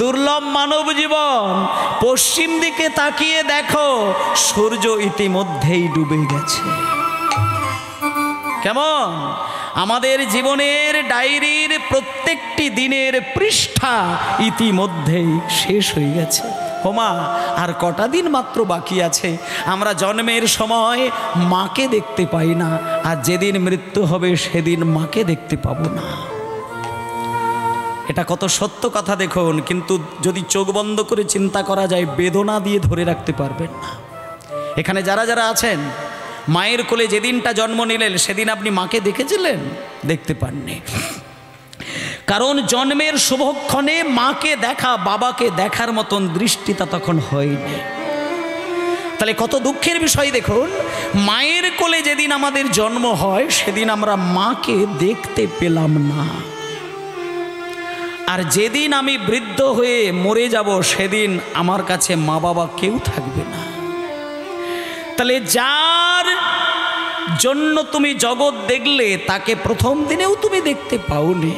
দুর্লভ মানব জীবন। পশ্চিম দিকে তাকিয়ে দেখো, সূর্য ইতিমধ্যেই ডুবে গেছে। কেমন? আমাদের জীবনের ডায়েরির প্রত্যেকটি দিনের পৃষ্ঠা ইতিমধ্যেই শেষ হয়ে গেছে। হোমা, আর কটা দিন মাত্র বাকি আছে। আমরা জন্মের সময় মাকে দেখতে পাই না, আর যেদিন মৃত্যু হবে সেদিন মাকে দেখতে পাবো না। এটা কত সত্য কথা দেখুন। কিন্তু যদি চোখ বন্ধ করে চিন্তা করা যায়, বেদনা দিয়ে ধরে রাখতে পারবেন না। এখানে যারা যারা আছেন, মায়ের কোলে যেদিনটা জন্ম নিলেন সেদিন আপনি মাকে দেখেছিলেন? দেখতে পাননি। কারণ জন্মের শুভক্ষণে মাকে দেখা, বাবাকে দেখার মতন দৃষ্টিটা তখন হয়নি। তাহলে কত দুঃখের বিষয় দেখুন, মায়ের কোলে যেদিন আমাদের জন্ম হয় সেদিন আমরা মাকে দেখতে পেলাম না। আর যেদিন আমি বৃদ্ধ হয়ে মরে যাব সেদিন আমার কাছে মা বাবা কেউ থাকবে না। তাহলে যার জন্য তুমি জগৎ দেখলে তাকে প্রথম দিনেও তুমি দেখতে পাওনি।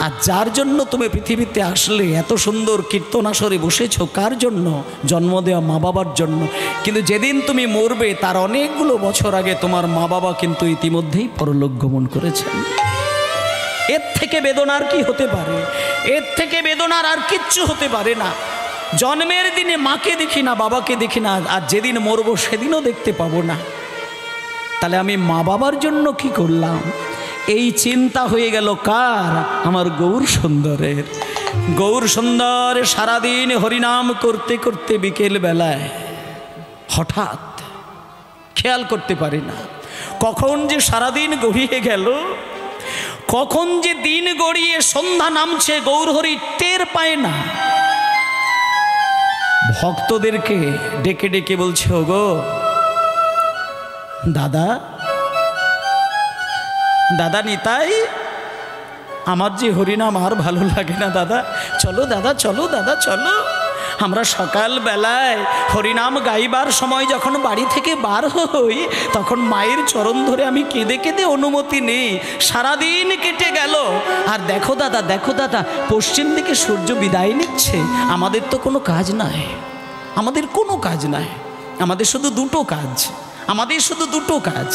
আর যার জন্য তুমি পৃথিবীতে আসলে, এত সুন্দর কীর্তন আসরে বসেছো, কার জন্য? জন্ম দেওয়া মা বাবার জন্য। কিন্তু যেদিন তুমি মরবে তার অনেকগুলো বছর আগে তোমার মা বাবা কিন্তু ইতিমধ্যেই পরলোক গমন করেছেন। এর থেকে বেদনার কি হতে পারে? এর থেকে বেদনার আর কিচ্ছু হতে পারে না। জন্মের দিনে মাকে দেখি না, বাবাকে দেখি না, আর যেদিন মরবো সেদিনও দেখতে পাবো না। তাহলে আমি মা বাবার জন্য কি করলাম? এই চিন্তা হয়ে গেল কার? আমার গৌর সুন্দরের। গৌর সুন্দর সারাদিন হরিনাম করতে করতে বিকেল বেলায় হঠাৎ খেয়াল করতে পারি না কখন যে সারাদিন গড়িয়ে গেল, কখন যে দিন গড়িয়ে সন্ধ্যা নামছে, গৌরহরি টের পায় না। ভক্তদেরকে ডেকে ডেকে বলছে, ওগো দাদা, দাদা নিতাই, আমার যে হরিনাম আর ভালো লাগে না দাদা, চলো দাদা, চলো দাদা, চলো। আমরা সকাল বেলায় হরিনাম গাইবার সময় যখন বাড়ি থেকে বার হই, তখন মায়ের চরণ ধরে আমি কেঁদে কেঁদে অনুমতি নেই। সারাদিন কেটে গেল, আর দেখো দাদা, দেখো দাদা, পশ্চিম দিকে সূর্য বিদায় নিচ্ছে। আমাদের তো কোনো কাজ নাই, আমাদের কোনো কাজ নাই, আমাদের শুধু দুটো কাজ, আমাদের শুধু দুটো কাজ,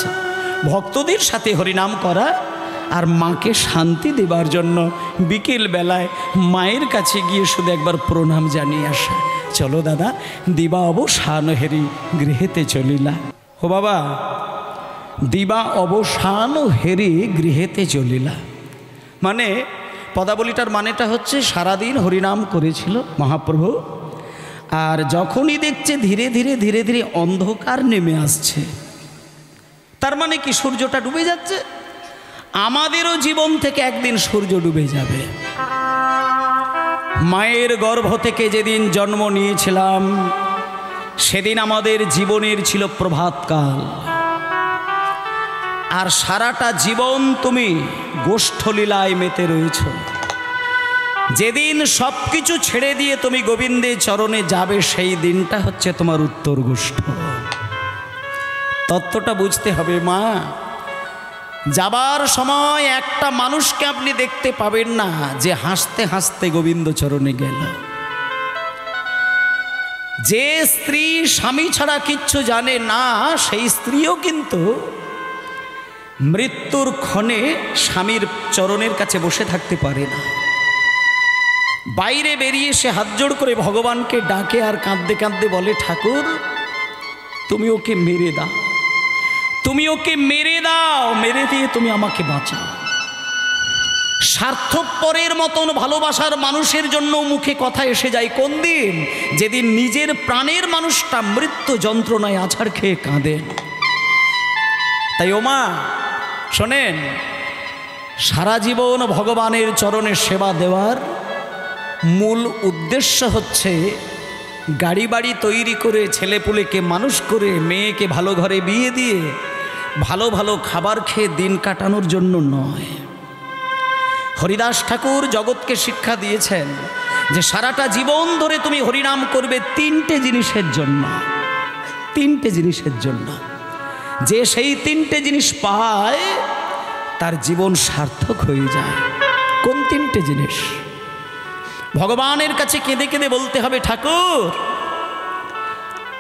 ভক্তদের সাথে হরিনাম করা আর মাকে শান্তি দেবার জন্য বিকেল বেলায় মায়ের কাছে গিয়ে শুধু একবার প্রণাম জানিয়ে আসা। চলো দাদা, দিবা অবসান হেরি গৃহেতে চলিলা। ও বাবা, দিবা অবসান হেরি গৃহেতে চলিলা, মানে পদাবলীটার মানেটা হচ্ছে সারাদিন হরিনাম করেছিল মহাপ্রভু, আর যখনই দেখছে ধীরে ধীরে ধীরে ধীরে অন্ধকার নেমে আসছে, তার মানে কি সূর্যটা ডুবে যাচ্ছে। আমাদেরও জীবন থেকে একদিন সূর্য ডুবে যাবে। মায়ের গর্ভ থেকে যেদিন জন্ম নিয়েছিলাম সেদিন আমাদের জীবনের ছিল প্রভাতকাল, আর সারাটা জীবন তুমি গোষ্ঠলীলায় মেতে রয়েছ। যেদিন সব কিছু ছেড়ে দিয়ে তুমি গোবিন্দের চরণে যাবে সেই দিনটা হচ্ছে তোমার উত্তর গোষ্ঠ। তত্ত্বটা বুঝতে হবে মা। যাবার সময় একটা মানুষকে আপনি দেখতে পাবেন না যে হাসতে হাসতে গোবিন্দ চরণে গেল। যে স্ত্রী স্বামী ছাড়া কিচ্ছু জানে না, সেই স্ত্রীও কিন্তু মৃত্যুর ক্ষণে স্বামীর চরণের কাছে বসে থাকতে পারে না। বাইরে বেরিয়ে সে হাত জোড় করে ভগবানকে ডাকে আর কাঁদতে কাঁদতে বলে, ঠাকুর তুমি ওকে মেরে দাও, তুমি ওকে মেরে দাও, মেরে দিয়ে তুমি আমাকে বাঁচাও। স্বার্থপরের মতন ভালোবাসার মানুষের জন্য মুখে কথা এসে যায় কোন দিন? যেদিন নিজের প্রাণের মানুষটা মৃত্যু যন্ত্রণায় আছাড় খেয়ে কাঁদেন। তাই ওমা শোনেন, সারা জীবন ভগবানের চরণে সেবা দেওয়ার মূল উদ্দেশ্য হচ্ছে গাড়ি বাড়ি তৈরি করে, ছেলেপুলেকে মানুষ করে, মেয়েকে ভালো ঘরে বিয়ে দিয়ে ভালো ভালো খাবার খেয়ে দিন কাটানোর জন্য নয়। হরিদাস ঠাকুর জগৎকে শিক্ষা দিয়েছেন যে সারাটা জীবন ধরে তুমি হরিনাম করবে তিনটে জিনিসের জন্য, তিনটে জিনিসের জন্য। যে সেই তিনটে জিনিস পায় তার জীবন সার্থক হয়ে যায়। কোন তিনটে জিনিস? ভগবানের কাছে কেঁদে কেঁদে বলতে হবে, ঠাকুর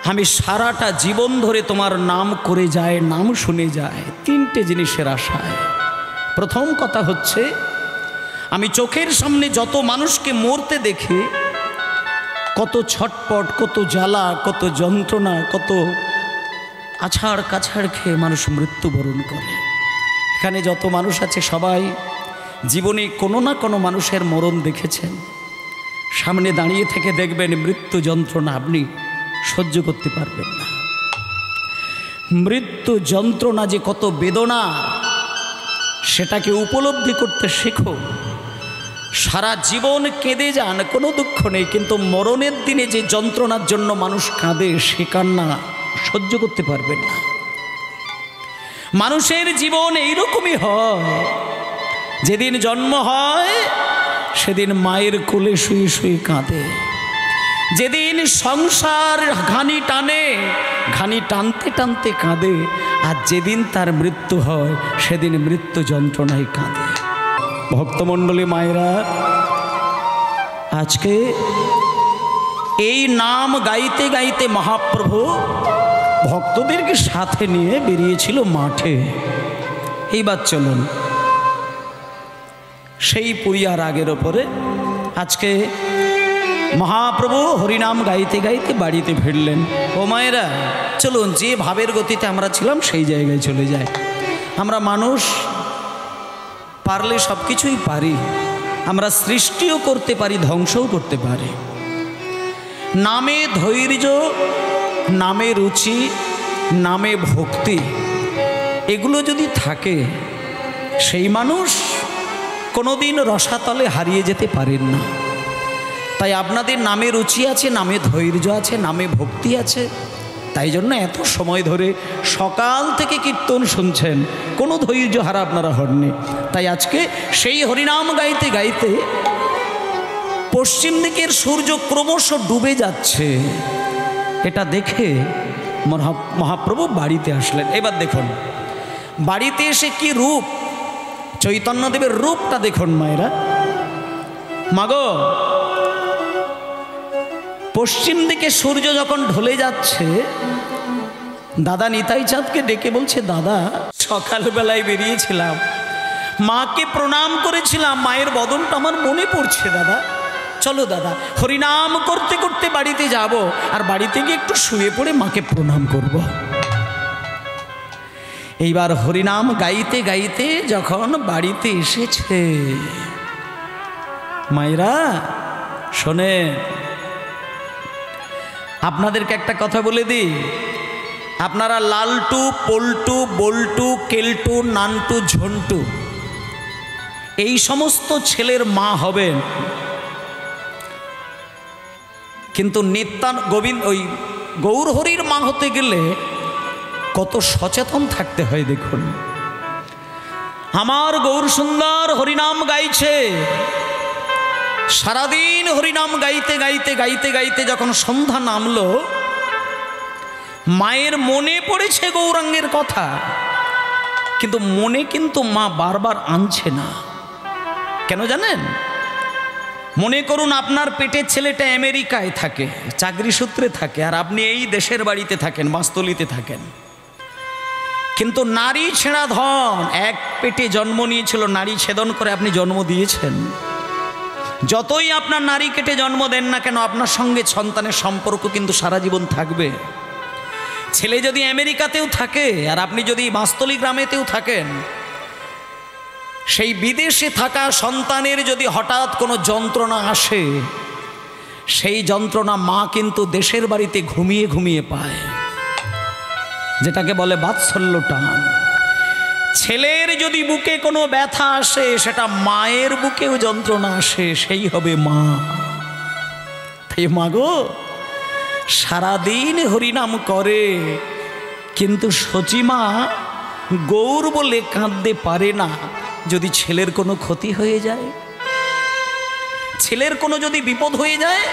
আমি সারাটা জীবন ধরে তোমার নাম করে যায়, নাম শুনে যায় তিনটে জিনিসের আশায়। প্রথম কথা হচ্ছে, আমি চোখের সামনে যত মানুষকে মরতে দেখি, কত ছটপট, কত জ্বালা, কত যন্ত্রণা, কত আছাড় কাছাড় খেয়ে মানুষ মৃত্যুবরণ করে। এখানে যত মানুষ আছে সবাই জীবনে কোনো না কোনো মানুষের মরণ দেখেছেন। সামনে দাঁড়িয়ে থেকে দেখবেন মৃত্যু যন্ত্রণা আপনি সহ্য করতে পারবেন না। মৃত্যু যন্ত্রণা যে কত বেদনা, সেটাকে উপলব্ধি করতে শেখো। সারা জীবন কেঁদে যান, কোনো দুঃখ নেই, কিন্তু মরণের দিনে যে যন্ত্রণার জন্য মানুষ কাঁদে, সে কান্না সহ্য করতে পারবেন না। মানুষের জীবন এইরকমই হয়, যেদিন জন্ম হয় সেদিন মায়ের কোলে শুয়ে শুয়ে কাঁদে। যেদিন সংসার ঘানি টানে, ঘানি টানতে টানতে কাঁদে। আর যেদিন তার মৃত্যু হয় সেদিন মৃত্যু যন্ত্রণায় কাঁদে। ভক্তমণ্ডলী মায়েরা, আজকে এই নাম গাইতে গাইতে মহাপ্রভু ভক্তদেরকে সাথে নিয়ে বেরিয়েছিল মাঠে। এইবার চলুন সেই পুরিয়ার আগের ওপরে আজকে মহাপ্রভু হরিনাম গাইতে গাইতে বাড়িতে ফিরলেন। ও মায়েরা, চলুন যে ভাবের গতিতে আমরা ছিলাম সেই জায়গায় চলে যাই। আমরা মানুষ, পারলে সব কিছুই পারি। আমরা সৃষ্টিও করতে পারি, ধ্বংসও করতে পারি। নামে ধৈর্য, নামে রুচি, নামে ভক্তি, এগুলো যদি থাকে সেই মানুষ কোনোদিন রসাতলে হারিয়ে যেতে পারেন না। তাই আপনাদের নামে রুচি আছে, নামে ধৈর্য আছে, নামে ভক্তি আছে, তাই জন্য এত সময় ধরে সকাল থেকে কীর্তন শুনছেন, কোনো ধৈর্য হারা আপনারা হননি। তাই আজকে সেই হরিনাম গাইতে গাইতে পশ্চিম দিকের সূর্য ক্রমশ ডুবে যাচ্ছে, এটা দেখে মহাপ্রভু বাড়িতে আসলেন। এবার দেখুন বাড়িতে এসে কি রূপ, চৈতন্যদেবের রূপটা দেখুন মায়েরা। মাগো, পশ্চিম দিকে সূর্য যখন ঢলে যাচ্ছে, দাদা নিতাই চাঁদকে ডেকে বলছে, দাদা সকালবেলায় বেরিয়েছিলাম, মাকে প্রণাম করেছিলাম, মায়ের বদনটা আমার মনে পড়ছে দাদা, চলো দাদা হরিনাম করতে করতে বাড়িতে যাব, আর বাড়িতে গিয়ে একটু শুয়ে পড়ে মাকে প্রণাম করব। এইবার হরিনাম গাইতে গাইতে যখন বাড়িতে এসেছে, মায়েরা শোনেন, আপনাদেরকে একটা কথা বলে দিই, আপনারা লালটু, পল্টু, বল্টু, কেলটু, নান্টু, ঝন্টু এই সমস্ত ছেলের মা হবেন, কিন্তু গোবিন্দ ওই গৌরহরির মা হতে গেলে কত সচেতন থাকতে হয় দেখুন। আমার গৌর সুন্দর হরিনাম গাইছে, সারাদিন হরিনাম গাইতে গাইতে গাইতে গাইতে যখন সন্ধ্যা নামলো, মায়ের মনে পড়েছে গৌরাঙ্গের কথা, কিন্তু মনে কিন্তু মা বারবার আনছে না। কেন জানেন? মনে করুন আপনার পেটের ছেলেটা আমেরিকায় থাকে, চাকরি সূত্রে থাকে, আর আপনি এই দেশের বাড়িতে থাকেন, বাঁশতলিতে থাকেন, কিন্তু নারী ছেঁড়া ধন, এক পেটে জন্ম নিয়েছিল, নারী ছেদন করে আপনি জন্ম দিয়েছেন। যতই আপনার নারী কেটে জন্ম দেন না কেন, আপনার সঙ্গে সন্তানের সম্পর্ক কিন্তু সারা জীবন থাকবে। ছেলে যদি আমেরিকাতেও থাকে আর আপনি যদি বাঁশতলি গ্রামেতেও থাকেন, সেই বিদেশে থাকা সন্তানের যদি হঠাৎ কোনো যন্ত্রণা আসে, সেই যন্ত্রণা মা কিন্তু দেশের বাড়িতে ঘুমিয়ে ঘুমিয়ে পায়, যেটাকে বলে বাৎসল্য টান। ছেলের যদি বুকে কোনো ব্যথা আসে, সেটা মায়ের বুকেও যন্ত্রণা আসে, সেই হবে মা। তাই মাগো সারাদিন হরিনাম করে, কিন্তু সচিমা গৌর বলে কাঁদতে পারে না। যদি ছেলের কোনো ক্ষতি হয়ে যায়, ছেলের কোনো যদি বিপদ হয়ে যায়,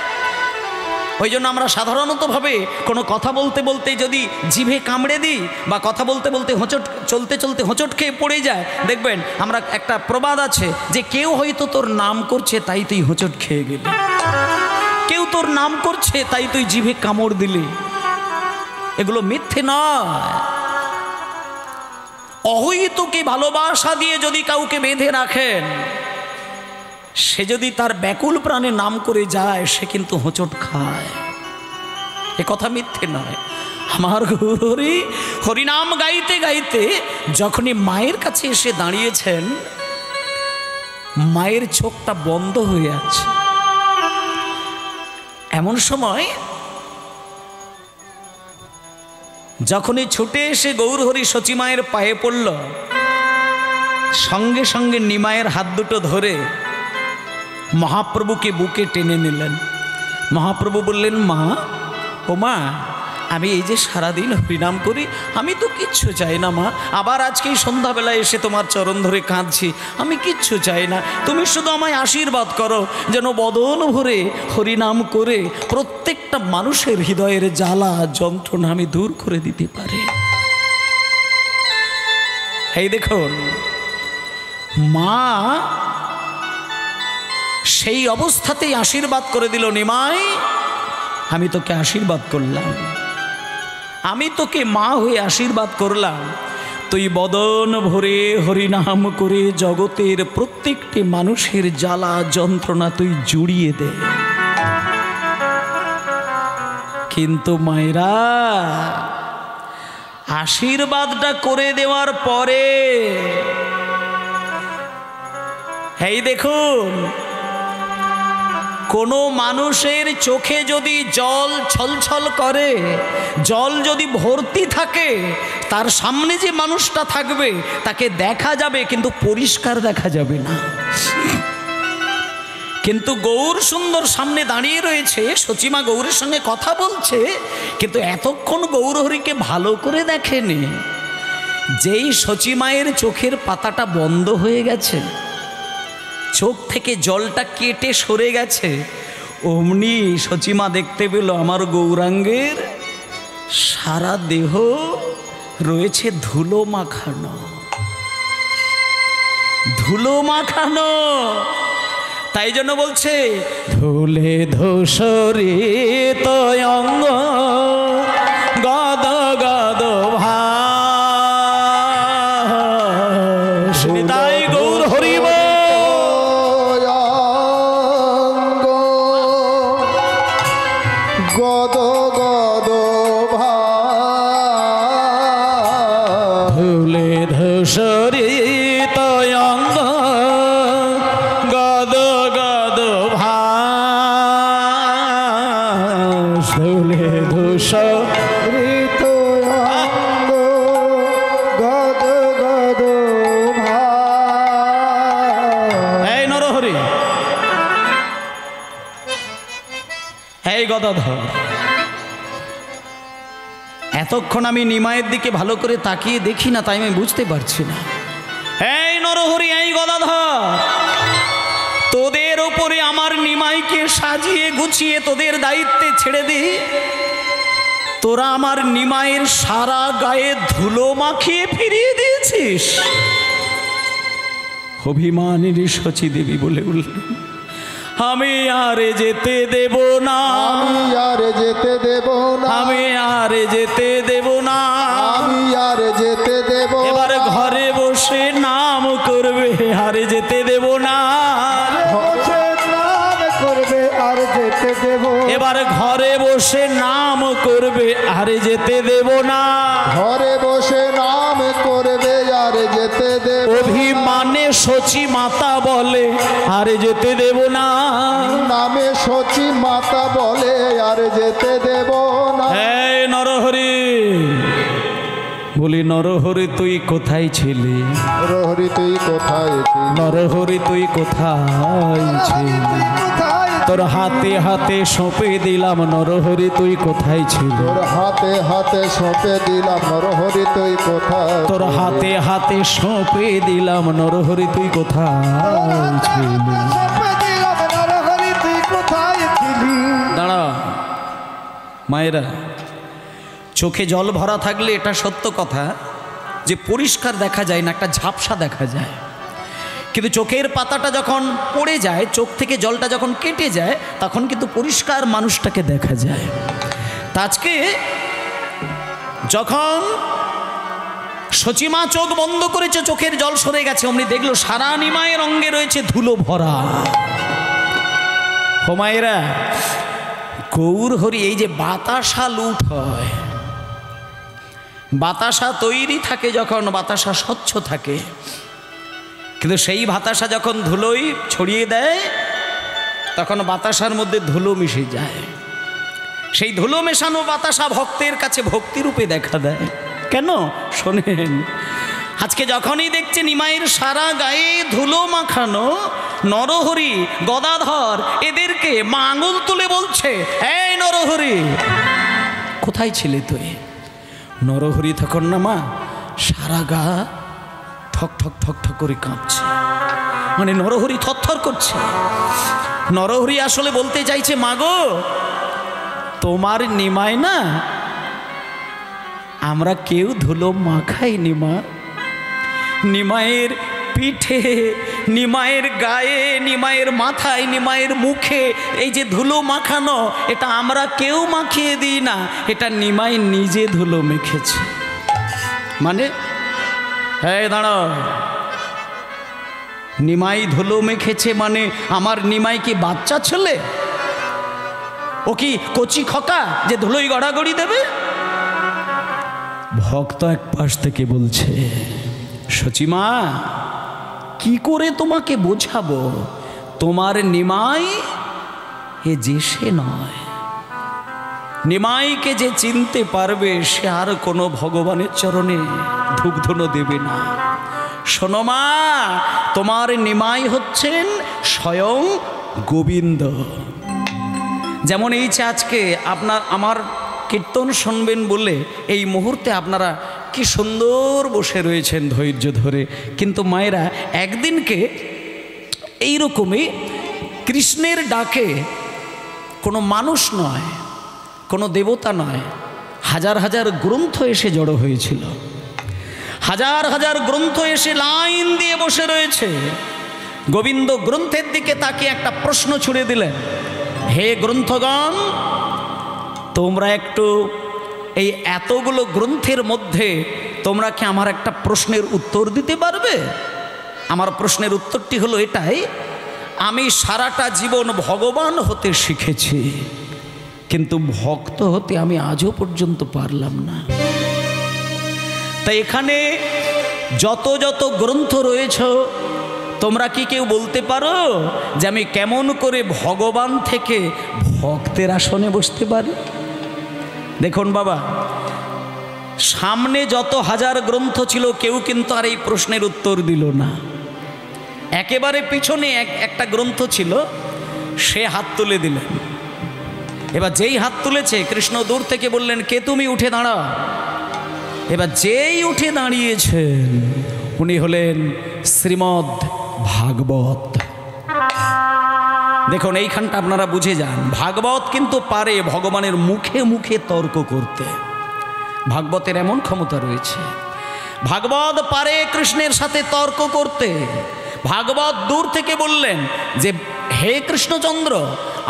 ওই জন্য আমরা সাধারণতভাবে কোনো কথা বলতে বলতে যদি জিভে কামড়ে দিই, বা কথা বলতে বলতে চলতে চলতে হোঁচট খেয়ে পড়ে যায়, দেখবেন আমরা একটা প্রবাদ আছে যে কেউ হয়তো তোর নাম করছে তাই তুই হোঁচট খেয়ে গেলি। কেউ তোর নাম করছে তাই তুই জিভে কামড় দিলি, এগুলো মিথ্যে নয়। অহৈতুকী ভালোবাসা দিয়ে যদি কাউকে বেঁধে রাখেন, সে যদি তার ব্যাকুল প্রাণে নাম করে যায়, সে কিন্তু হোঁচট খায়, এ কথা মিথ্যে নয়। আমার গৌরহরি হরিনাম গাইতে গাইতে যখনই মায়ের কাছে এসে দাঁড়িয়েছেন, মায়ের চোখটা বন্ধ হয়ে আছে। এমন সময় যখনই ছুটে এসে গৌরহরি সচিমায়ের পায়ে পড়ল, সঙ্গে সঙ্গে নিমায়ের হাত দুটো ধরে মহাপ্রভুকে বুকে টেনে নিলেন। মহাপ্রভু বললেন, মা, ও মা, আমি এই যে সারাদিন হরিনাম করি, আমি তো কিচ্ছু চাই না মা। আবার আজকে এই সন্ধ্যাবেলায় এসে তোমার চরণ ধরে কাঁদছি, আমি কিচ্ছু চাই না। তুমি শুধু আমায় আশীর্বাদ করো যেন বদন ভরে হরিনাম করে প্রত্যেকটা মানুষের হৃদয়ের জ্বালা যন্ত্রণা আমি দূর করে দিতে পারি। এই দেখুন, মা সেই অবস্থাতেই আশীর্বাদ করে দিল, নিমাই, আমি তোকে আশীর্বাদ করলাম, আমি তোকে মা হয়ে আশীর্বাদ করলাম, তুই বদন ভরে হরিনাম করে জগতের প্রত্যেকটি মানুষের জ্বালা যন্ত্রণা তুই জুড়িয়ে দে। কিন্তু মায়েরা, আশীর্বাদটা করে দেওয়ার পরে এই দেখুন, কোনো মানুষের চোখে যদি জল ছলছল করে, জল যদি ভর্তি থাকে, তার সামনে যে মানুষটা থাকবে তাকে দেখা যাবে কিন্তু পরিষ্কার দেখা যাবে না। কিন্তু গৌর সুন্দর সামনে দাঁড়িয়ে রয়েছে, সচিমা গৌরের সঙ্গে কথা বলছে, কিন্তু এতক্ষণ গৌরহরিকে ভালো করে দেখেনি। যেই সচিমায়ের চোখের পাতাটা বন্ধ হয়ে গেছে, চোখ থেকে জলটা কেটে সরে গেছে, অমনি সচিমা দেখতে পেল আমার গৌরাঙ্গের সারা দেহ রয়েছে ধুলো মাখানো, ধুলো মাখানো। তাই জন্য বলছে, ধুলে ধূসরিত অঙ্গ গদ গদ ভাস। তাই গৌর হরিব গদ গদ ধুলে ধূসরিত অঙ্গ গদ গদ ভাস। ধুলে ধূসরিত অঙ্গ গদ গদ এই নরহরি, এই গদাধর, এতক্ষণ আমি নিমায়ের দিকে ভালো করে তাকিয়ে দেখি না, তাই আমি বুঝতে পারছি না। এই নরহরি, এই গদাধর, তোদের ওপরে আমার নিমাইকে সাজিয়ে গুছিয়ে তোদের দায়িত্বে ছেড়ে দিই, তোরা আমার নিমাইয়ের সারা গায়ে ধুলো মাখিয়ে ফিরিয়ে দিয়েছিস। অভিমানিনী শচী দেবী বলে উঠলেন, আমি আর যেতে দেব না, আমি আর যেতে দেব না, আমি আর যেতে দেব না, আমি আর যেতে দেব। এবার ঘরে বসে নাম করবে, আর যেতে দেব না, বসে নাম করবে আর যেতে দেব। এবার ঘরে বসে নাম করবে, আর যেতে দেব না, ঘরে বসে নাম করবে আর যেতে দেব। অভিমানে শচী মাতা বলে, আর যেতে দেব না। নামে সচী মাতা বলে আর যেতে দেব না। এই নরহরি, বলি নরহরি তুই কোথায় ছিলি? নরহরি তুই কোথায় ছিলি? নরহরি তুই কোথায় ছিলি? তোর হাতে হাতে সঁপে দিলাম নরহরি তুই কোথায় ছিলি? তোর হাতে হাতে সঁপে দিলাম নরহরি তুই কোথায়? তোর হাতে হাতে সঁপে দিলাম নরহরি তুই কোথায় ছিলি? নরহরি তুই কোথায় ছিলি? দাঁড়া মায়েরা, চোখে জল ভরা থাকলে এটা সত্য কথা যে পরিষ্কার দেখা যায় না, একটা ঝাপসা দেখা যায়। কিন্তু চোখের পাতাটা যখন পড়ে যায়, চোখ থেকে জলটা যখন কেটে যায়, তখন কিন্তু পরিষ্কার মানুষটাকে দেখা যায়। তা আজকে যখন সচিমা চোখ বন্ধ করেছে, চোখের জল সরে গেছে, অমনি দেখলো সারা নিমায়ের অঙ্গে রয়েছে ধুলো ভরা। হোমায়েরা, গৌর হরি, এই যে বাতাসা লুট হয়, বাতাসা তৈরি থাকে যখন, বাতাসা স্বচ্ছ থাকে, কিন্তু সেই বাতাসা যখন ধুলোই ছড়িয়ে দেয়, তখন বাতাসার মধ্যে ধুলো মিশে যায়। সেই ধুলো মেশানো বাতাসা ভক্তের কাছে ভক্তিরূপে দেখা দেয়। কেন? শোনেন, আজকে যখনই দেখছে নিমাইয়ের সারা গায়ে ধুলো মাখানো, নরহরি গদাধর এদেরকে মা আঙুল তুলে বলছে, এই নরহরি, কোথায় ছিলে তুই? নরহরি তখন না মা সারা গা ঠক ঠক ঠক ঠক করে কাঁপছে, মানে নরহরি থরথর করছে। নরহরি আসলে বলতে চাইছে, মাগো তোমার নিমাই না, আমরা কেউ ধুলো মাখাইনি মা। নিমায়ের পিঠে, নিমায়ের গায়ে, নিমায়ের মাথায়, নিমায়ের মুখে এই যে ধুলো মাখানো, এটা আমরা কেউ মাখিয়ে দিই না, এটা নিমাই নিজে ধুলো মেখেছে। মানে হ্যাঁ দাঁড়াও, নিমাই ধুলো মেখেছে মানে আমার নিমাই কি বাচ্চা ছেলে? ও কি কচি খোকা যে ধুলোই গড়াগড়ি দেবে? ভক্ত এক পাশ থেকে বলছে, সচিমা কি করে তোমাকে বোঝাবো, তোমার নিমাই এ যে সে নয়। নিমাইকে যে চিনতে পারবে সে আর কোনো ভগবানের চরণে ধূপধুনো দেবে না। শোনো মা, তোমার নিমাই হচ্ছেন স্বয়ং গোবিন্দ। যেমন এই যে আজকে আমার কীর্তন শুনবেন বলে এই মুহূর্তে আপনারা কি সুন্দর বসে রয়েছেন ধৈর্য ধরে, কিন্তু মায়েরা একদিনকে এইরকমই কৃষ্ণের ডাকে কোনো মানুষ নয়, কোনো দেবতা নয়, হাজার হাজার গ্রন্থ এসে জড়ো হয়েছিল। হাজার হাজার গ্রন্থ এসে লাইন দিয়ে বসে রয়েছে। গোবিন্দ গ্রন্থের দিকে তাকিয়ে একটা প্রশ্ন ছুড়ে দিলেন, হে গ্রন্থগণ, তোমরা একটু এই এতগুলো গ্রন্থের মধ্যে তোমরা কি আমার একটা প্রশ্নের উত্তর দিতে পারবে? আমার প্রশ্নের উত্তরটি হলো এটাই, আমি সারাটা জীবন ভগবান হতে শিখেছি, কিন্তু ভক্ত হতে আমি আজও পর্যন্ত পারলাম না। তাই এখানে যত যত গ্রন্থ রয়েছে, তোমরা কি কেউ বলতে পারো যে আমি কেমন করে ভগবান থেকে ভক্তের আসনে বসতে পারি? দেখুন বাবা, সামনে যত হাজার গ্রন্থ ছিল কেউ কিন্তু আর এই প্রশ্নের উত্তর দিল না। একেবারে পিছনে একটা গ্রন্থ ছিল, সে হাত তুলে দিলেন। এবার যেই হাত তুলেছে, কৃষ্ণ দূর থেকে বললেন, কে তুমি? উঠে দাঁড়াও। এবার যেই উঠে দাঁড়িয়েছেন উনি হলেন শ্রীমদ্ ভাগবত। দেখুন এইখানটা আপনারা বুঝে যান, ভাগবত কিন্তু পারে ভগবানের মুখে মুখে তর্ক করতে। ভাগবতের এমন ক্ষমতা রয়েছে, ভাগবত পারে কৃষ্ণের সাথে তর্ক করতে। ভাগবত দূর থেকে বললেন যে, হে কৃষ্ণচন্দ্র,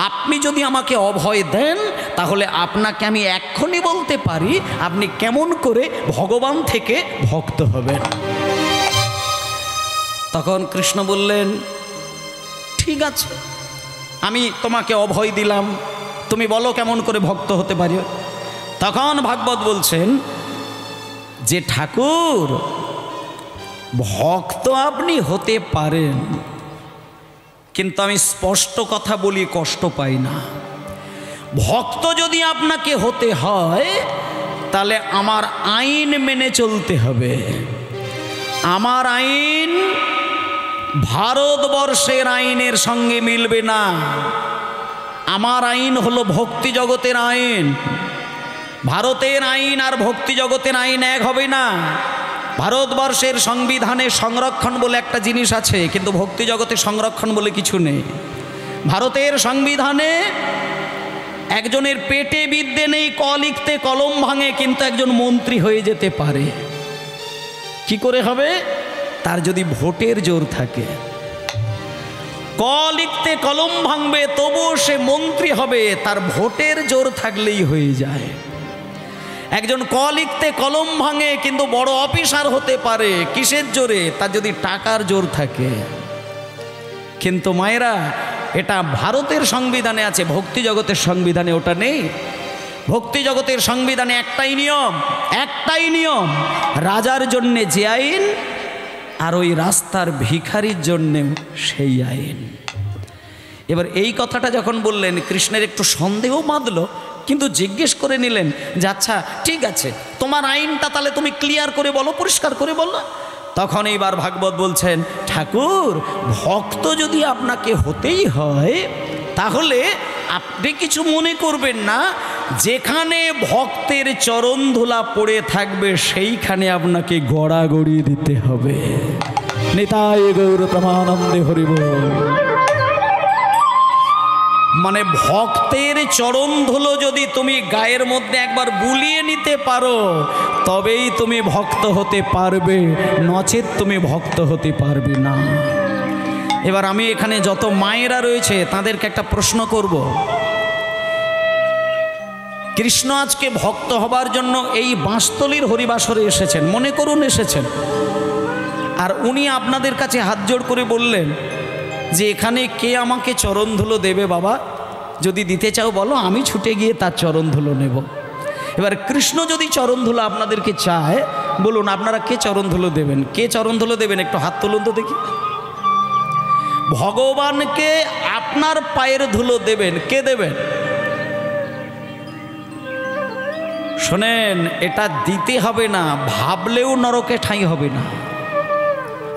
আপনি যদি আমাকে অভয় দেন তাহলে আপনাকে আমি এক্ষুনি বলতে পারি আপনি কেমন করে ভগবান থেকে ভক্ত হবেন। তখন কৃষ্ণ বললেন, ঠিক আছে, আমি তোমাকে অভয় দিলাম, তুমি বলো কেমন করে ভক্ত হতে পারি। তখন ভাগবত বলছেন যে, ঠাকুর, ভক্ত আপনি হতে পারেন, কিন্তু আমি স্পষ্ট কথা বলি, কষ্ট পাই না। ভক্ত যদি আপনাকে হতে হয় তাহলে আমার আইন মেনে চলতে হবে। আমার আইন ভারতবর্ষের আইনের সঙ্গে মিলবে না। আমার আইন হলো ভক্তি জগতের আইন। ভারতের আইন আর ভক্তি জগতের আইন এক হবে না। ভারতবর্ষের সংবিধানে সংরক্ষণ বলে একটা জিনিস আছে, কিন্তু ভক্তি জগতে সংরক্ষণ বলে কিছু নেই। ভারতের সংবিধানে একজনের পেটে বিদ্যে নেই, ক লিখতে কলম ভাঙে, কিন্তু একজন মন্ত্রী হয়ে যেতে পারে। কি করে হবে? তার যদি ভোটের জোর থাকে। ক লিখতে কলম ভাঙবে তবুও সে মন্ত্রী হবে, তার ভোটের জোর থাকলেই হয়ে যায়। একজন ক লিখতে কলম ভাঙে কিন্তু বড় অফিসার হতে পারে, কিসের জোরে? তার যদি টাকার জোর থাকে। কিন্তু মায়েরা, এটা ভারতের সংবিধানে আছে, ভক্তি জগতের সংবিধানে ওটা নেই। ভক্তি জগতের সংবিধানে একটাই নিয়ম, রাজার জন্যে যে আইন, আর ওই রাস্তার ভিখারির জন্যেও সেই আইন। এবার এই কথাটা যখন বললেন, কৃষ্ণের একটু সন্দেহ বাঁধলো, কিন্তু জিজ্ঞেস করে নিলেন যে আচ্ছা ঠিক আছে, তোমার আইনটা তাহলে তুমি ক্লিয়ার করে বলো, পরিষ্কার করে বলো। তখন এইবার ভাগবত বলছেন, ঠাকুর, ভক্ত যদি আপনাকে হতেই হয় তাহলে আপনি কিছু মনে করবেন না, যেখানে ভক্তের চরণ ধুলা পড়ে থাকবে সেইখানে আপনাকে গড়াগড়ি দিতে হবে। নিতাই গৌর প্রেমানন্দে হরি বল। মানে ভক্তের চরণ ধুলো যদি তুমি গায়ের মধ্যে একবার বুলিয়ে নিতে পারো তবেই তুমি ভক্ত হতে পারবে, নচেত তুমি ভক্ত হতে পারবে না। এবার আমি এখানে যত মায়েরা রয়েছে তাদেরকে একটা প্রশ্ন করব। কৃষ্ণ আজকে ভক্ত হবার জন্য এই বাঁশতলির হরিবাসরে এসেছেন, মনে করুন এসেছেন, আর উনি আপনাদের কাছে হাত জোড় করে বললেন যে এখানে কে আমাকে চরণ ধুলো দেবে বাবা, যদি দিতে চাও বলো, আমি ছুটে গিয়ে তার চরণ ধুলো নেব। এবার কৃষ্ণ যদি চরণ ধুলো আপনাদেরকে চায়, বলুন আপনারা কে চরণ ধুলো দেবেন? কে চরণ ধুলো দেবেন? একটু হাত তুলুন তো দেখি। ভগবানকে আপনার পায়ের ধুলো দেবেন, কে দেবেন? শোনেন, এটা দিতে হবে না, ভাবলেও নরকে ঠাঁই হবে না।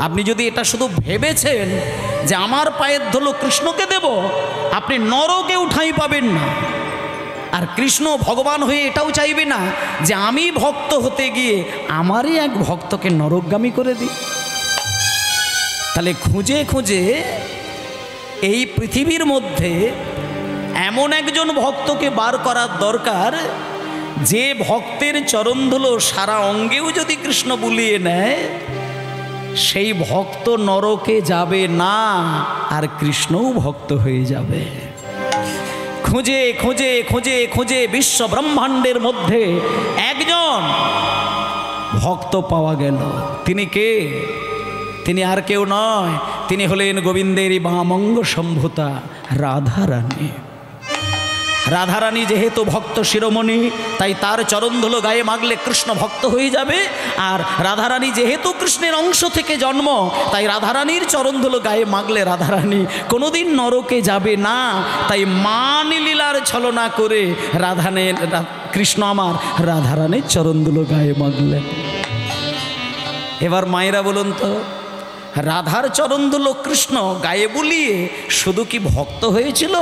আপনি যদি এটা শুধু ভেবেছেন যে আমার পায়ের ধুলো কৃষ্ণকে দেব, আপনি নরকেও ঠাঁই পাবেন না। আর কৃষ্ণ ভগবান হয়ে এটাও চাইবে না যে আমি ভক্ত হতে গিয়ে আমারই এক ভক্তকে নরকগামী করে দিই। তাহলে খুঁজে খুঁজে এই পৃথিবীর মধ্যে এমন একজন ভক্তকে বার করার দরকার, যে ভক্তের চরণধুলো সারা অঙ্গেও যদি কৃষ্ণ বুলিয়ে নেয়, সেই ভক্ত নরকে যাবে না, আর কৃষ্ণও ভক্ত হয়ে যাবে। খুঁজে খুঁজে খুঁজে খুঁজে বিশ্ব ব্রহ্মাণ্ডের মধ্যে একজন ভক্ত পাওয়া গেল। তিনি কে? তিনি আর কেউ নয়, তিনি হলেন গোবিন্দেরই বামঙ্গ সম্ভূতা রাধারানী। রাধারানী যেহেতু ভক্ত শিরোমণি, তাই তার চরণধুলো গায়ে মাগলে কৃষ্ণ ভক্ত হয়ে যাবে। আর রাধারানী যেহেতু কৃষ্ণের অংশ থেকে জন্ম, তাই রাধারানীর চরণধুলো গায়ে মাগলে রাধারানী কোনোদিন নরকে যাবে না। তাই মান লীলার ছলনা করে কৃষ্ণ আমার রাধারানীর চরণধুলো গায়ে মাগলেন। এবার মায়েরা বলুন তো, রাধার চরণধুলো কৃষ্ণ গায়ে বুলিয়ে শুধু কি ভক্ত হয়েছিল?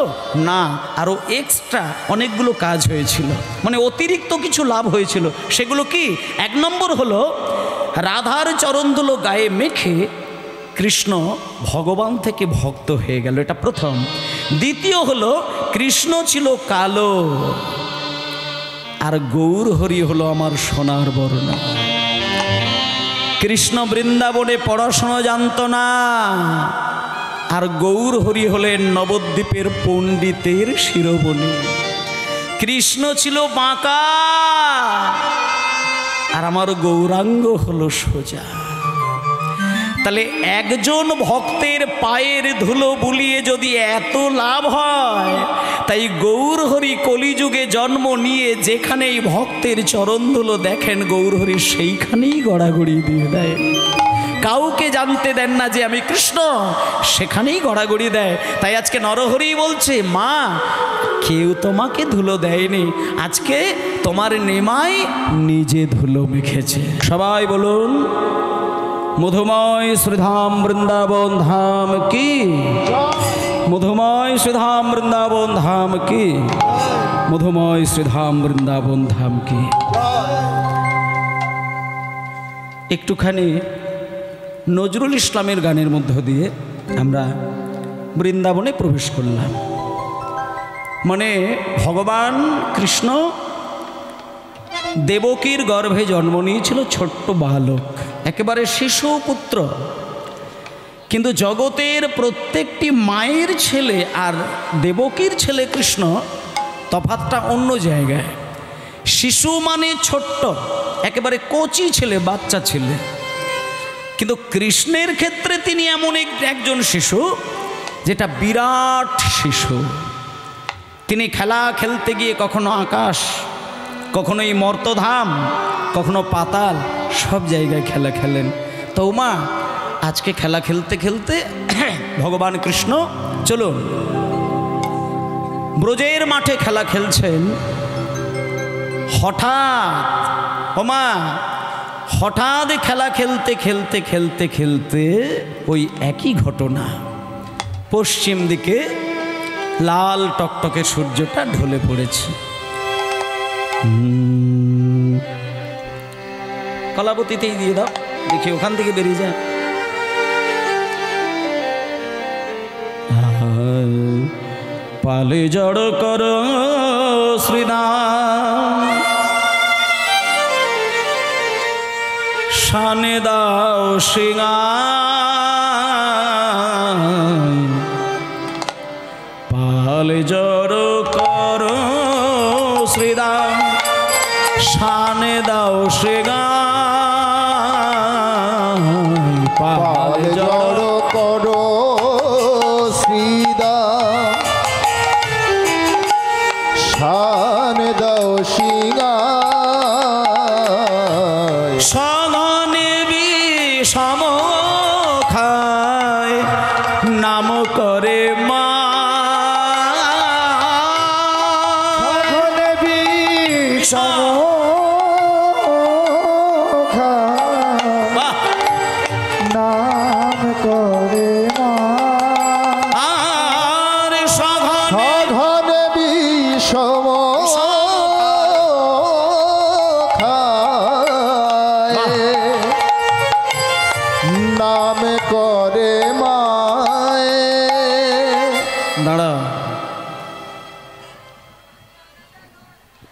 না, আরও এক্সট্রা অনেকগুলো কাজ হয়েছিল, মানে অতিরিক্ত কিছু লাভ হয়েছিল। সেগুলো কি? এক নম্বর হলো, রাধার চরণধুলো গায়ে মেখে কৃষ্ণ ভগবান থেকে ভক্ত হয়ে গেল, এটা প্রথম। দ্বিতীয় হলো, কৃষ্ণ ছিল কালো আর গৌর হরি হলো আমার সোনার বর্ণ। কৃষ্ণ বৃন্দাবনে পড়াশোনা জানত না, আর গৌর হরি হলেন নবদ্বীপের পণ্ডিতের শিরোমণি। কৃষ্ণ ছিল বাঁকা আর আমার গৌরাঙ্গ হলো সোজা। তাহলে একজন ভক্তের পায়ের ধুলো বুলিয়ে যদি এত লাভ হয়, তাই গৌর হরি কলিযুগে জন্ম নিয়ে যেখানেই ভক্তের চরণ ধুলো দেখেন গৌর হরি সেইখানেই গড়াগড়ি দিয়ে দেয়। কাউকে জানতে দেন না যে আমি কৃষ্ণ, সেখানেই গড়াগড়ি দেয়। তাই আজকে নরহরি বলছে, মা কেউ তোমাকে ধুলো দেয়নি, আজকে তোমার নেমায় নিজে ধুলো মেখেছে। সবাই বলুন, মধুময় শ্রীধাম বৃন্দাবন ধাম কি, মধুময় শ্রীধাম বৃন্দাবন ধাম কি, মধুময় শ্রীধাম বৃন্দাবন ধাম কি। একটুখানি নজরুল ইসলামের গানের মধ্য দিয়ে আমরা বৃন্দাবনে প্রবেশ করলাম। মানে ভগবান কৃষ্ণ দেবকীর গর্ভে জন্ম নিয়েছিল, ছোট্ট বালক, একেবারে শিশু পুত্র। কিন্তু জগতের প্রত্যেকটি মায়ের ছেলে আর দেবকীর ছেলে কৃষ্ণ তফাৎটা অন্য জায়গায়। শিশু মানে ছোট্ট, একেবারে কচি ছেলে, বাচ্চা ছেলে, কিন্তু কৃষ্ণের ক্ষেত্রে তিনি এমন একজন শিশু যেটা বিরাট শিশু। তিনি খেলা খেলতে গিয়ে কখনো আকাশ, কখনো এই মর্তধাম, কখনো পাতাল, সব জায়গায় খেলা খেলেন। তো মা আজকে খেলা খেলতে খেলতে ভগবান কৃষ্ণ চলুন ব্রজের মাঠে খেলা খেলছেন। হঠাৎ খেলা খেলতে খেলতে খেলতে খেলতে ওই একই ঘটনা, পশ্চিম দিকে লাল টকটকে সূর্যটা ঢলে পড়েছে। কলাবতীতেই দিয়ে দাও, দেখি ওখান থেকে বেরিয়ে যায়। পালে জড় কর শ্রীরাম, শানে দাও সিংহার, পালে জড় কর শ্রীরাম, শানে দাও সিংহার, পালে জড় করো শ্রীরাম, শান দাও সিংহার, সগনে বিষম খায় নাম করে মা, সগনে বিষম বাহ! নাম করে মা, আর সগনে সঘনে বিষম নাম করে মায়ে। দাঁড়া,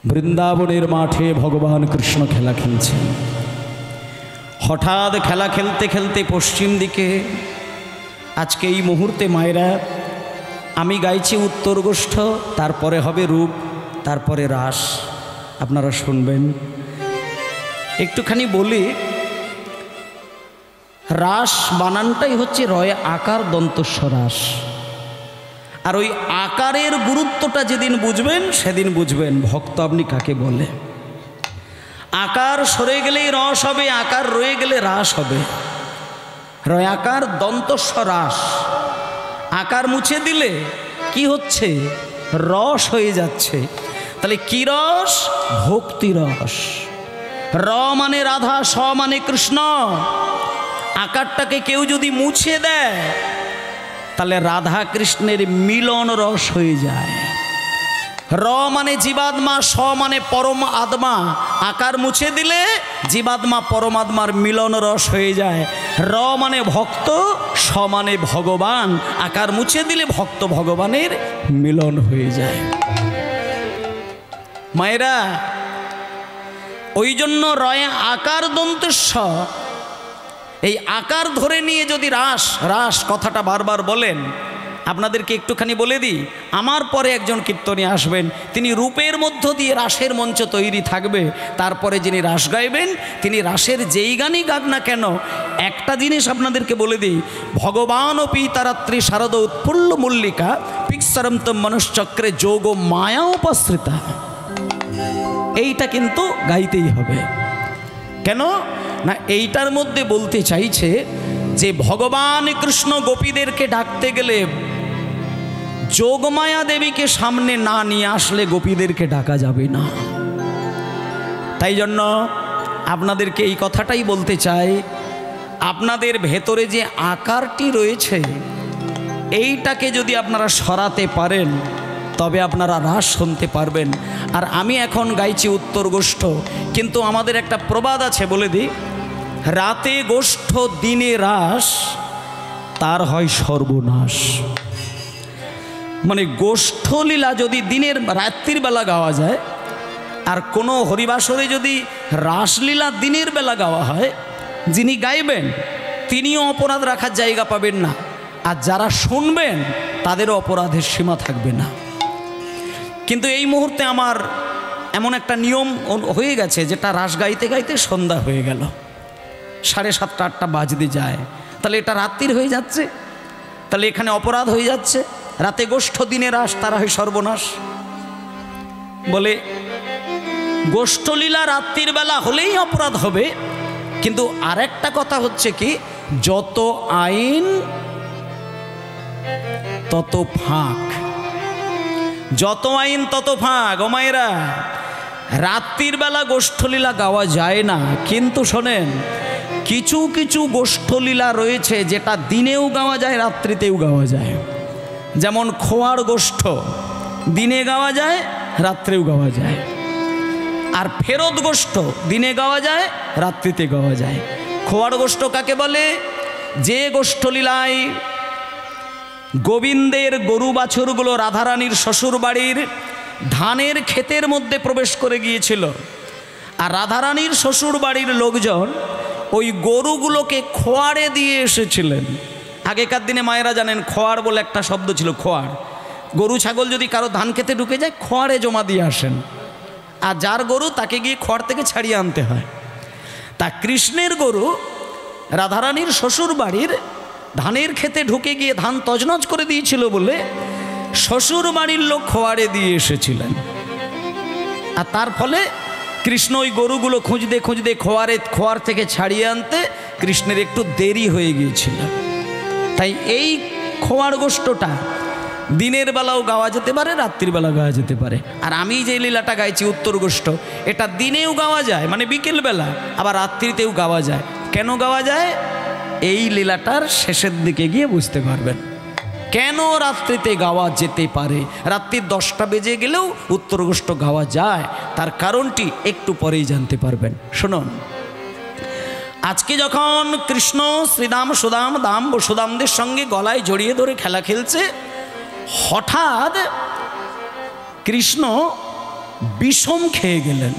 বৃন্দাবনের মাঠে ভগবান কৃষ্ণ খেলা খেলছেন। হঠাৎ খেলা খেলতে খেলতে পশ্চিম দিকে, আজকে এই মুহূর্তে মায়েরা আমি গাইছি উত্তর গোষ্ঠ, তারপরে হবে রূপ, তারপরে রাস, আপনারা শুনবেন। একটুখানি বলি, রাস বানানটাই হচ্ছে রয় আকার দন্তস্ব রাস। আর ওই আকারের গুরুত্বটা যেদিন বুঝবেন সেদিন বুঝবেন ভক্ত আপনি কাকে বলে। আকার সরে গেলেই রস হবে, আকার রয়ে গেলে রাস হবে। রয় আকার দন্তস্ব রাস, আকার মুছে দিলে কি হচ্ছে? রস হয়ে যাচ্ছে। তাহলে কি রস? ভক্তি রস। র মানে রাধা, স মানে কৃষ্ণ। আকারটাকে কেউ যদি মুছে দেয় তাহলে রাধা কৃষ্ণের মিলন রস হয়ে যায়। র মানে জীবাত্মা, স মানে পরম আত্মা। আকার মুছে দিলে জীবাত্মা পরমাত্মার মিলন রস হয়ে যায়। র মানে ভক্ত, স মানে ভগবান। আকার মুছে দিলে ভক্ত ভগবানের মিলন হয়ে যায়। মায়েরা, ওই জন্য রয় আকার দন্তস্ব, এই আকার ধরে নিয়ে যদি রাস রাস কথাটা বারবার বলেন, আপনাদেরকে একটুখানি বলে দিই, আমার পরে একজন কীর্তনী আসবেন, তিনি রূপের মধ্য দিয়ে রাসের মঞ্চ তৈরি থাকবে। তারপরে যিনি রাস গাইবেন তিনি রাসের যেই গানই গান না কেন, একটা জিনিস আপনাদেরকে বলে দিই, ভগবান ও পিতারাত্রি শারদ উৎফুল্ল মল্লিকা পিক্সরন্তম মনুষ্চক্রে যোগ মায়া উপস্থিতা, এইটা কিন্তু গাইতেই হবে। কেন না, এইটার মধ্যে বলতে চাইছে যে ভগবান কৃষ্ণ গোপীদেরকে ডাকতে গেলে যোগমায়া দেবীকে সামনে না নিয়ে আসলে গোপীদেরকে ডাকা যাবে না। তাই জন্য আপনাদেরকে এই কথাটাই বলতে চাই, আপনাদের ভেতরে যে আকারটি রয়েছে এইটাকে যদি আপনারা সরাতে পারেন তবে আপনারা রাস শুনতে পারবেন। আর আমি এখন গাইছি উত্তর গোষ্ঠ, কিন্তু আমাদের একটা প্রবাদ আছে, বলে দিই, রাতে গোষ্ঠ দিনে রাস তার হয় সর্বনাশ। মানে গোষ্ঠলীলা যদি দিনের রাত্রির বেলা গাওয়া যায়, আর কোনো হরিবাসরে যদি রাসলীলা দিনের বেলা গাওয়া হয়, যিনি গাইবেন তিনিও অপরাধ রাখার জায়গা পাবেন না, আর যারা শুনবেন তাদেরও অপরাধের সীমা থাকবে না। কিন্তু এই মুহূর্তে আমার এমন একটা নিয়ম হয়ে গেছে, যেটা রাস গাইতে গাইতে সন্ধ্যা হয়ে গেল, 7:30 8টা বাজতে যায়, তাহলে এটা রাত্রির হয়ে যাচ্ছে, তাহলে এখানে অপরাধ হয়ে যাচ্ছে। রাতে গোষ্ঠ, দিনে রাস, তারা হয় সর্বনাশ। বলে গোষ্ঠলীলা রাত্রির বেলা হলেই অপরাধ হবে, কিন্তু আরেকটা কথা হচ্ছে কি, যত আইন তত ফাঁক, যত আইন তত ফাঁক। ও মায়েরা, রাত্রির বেলা গোষ্ঠলীলা গাওয়া যায় না, কিন্তু শোনেন, কিছু কিছু গোষ্ঠলীলা রয়েছে যেটা দিনেও গাওয়া যায়, রাত্রিতেও গাওয়া যায়। যেমন খোয়ার গোষ্ঠ দিনে গাওয়া যায়, রাত্রেও গাওয়া যায়। আর ফেরত গোষ্ঠ দিনে গাওয়া যায়, রাত্রিতে গাওয়া যায়। খোয়ার গোষ্ঠ কাকে বলে? যে গোষ্ঠলীলায় গোবিন্দের গরু বাছুরগুলো রাধারানীর শ্বশুর বাড়ির ধানের ক্ষেতের মধ্যে প্রবেশ করে গিয়েছিল, আর রাধারানীর শ্বশুর বাড়ির লোকজন ওই গরুগুলোকে খোয়ারে দিয়ে এসেছিলেন। আগেকার দিনে মায়েরা জানেন, খোয়ার বলে একটা শব্দ ছিল, খোয়ার। গরু ছাগল যদি কারো ধান খেতে ঢুকে যায়, খোয়ারে জমা দিয়ে আসেন, আর যার গরু তাকে গিয়ে খড় থেকে ছাড়িয়ে আনতে হয়। তা কৃষ্ণের গরু রাধারানীর শ্বশুর বাড়ির ধানের খেতে ঢুকে গিয়ে ধান তজনজ করে দিয়েছিল বলে শ্বশুর বাড়ির লোক খোয়ারে দিয়ে এসেছিলেন, আর তার ফলে কৃষ্ণ ওই গরুগুলো খুঁজতে খুঁজতে খোয়ার থেকে ছাড়িয়ে আনতে কৃষ্ণের একটু দেরি হয়ে গিয়েছিল। তাই এই খোয়ার গোষ্ঠটা দিনের বেলাও গাওয়া যেতে পারে, রাত্রির বেলা গাওয়া যেতে পারে। আর আমি যে লীলাটা গাইছি উত্তর গোষ্ঠ, এটা দিনেও গাওয়া যায়, মানে বিকেলবেলা, আবার রাত্রিতেও গাওয়া যায়। কেন গাওয়া যায়? এই লীলাটার শেষের দিকে গিয়ে বুঝতে পারবেন কেন রাত্রিতে গাওয়া যেতে পারে। রাত্রির 10টা বেজে গেলেও উত্তর গোষ্ঠ গাওয়া যায়, তার কারণটি একটু পরেই জানতে পারবেন। শুনুন, আজকে যখন কৃষ্ণ শ্রীদাম সুদাম দাম বসুদামদের সঙ্গে গলায় জড়িয়ে ধরে খেলা খেলছে, হঠাৎ কৃষ্ণ বিষম খেয়ে গেলেন,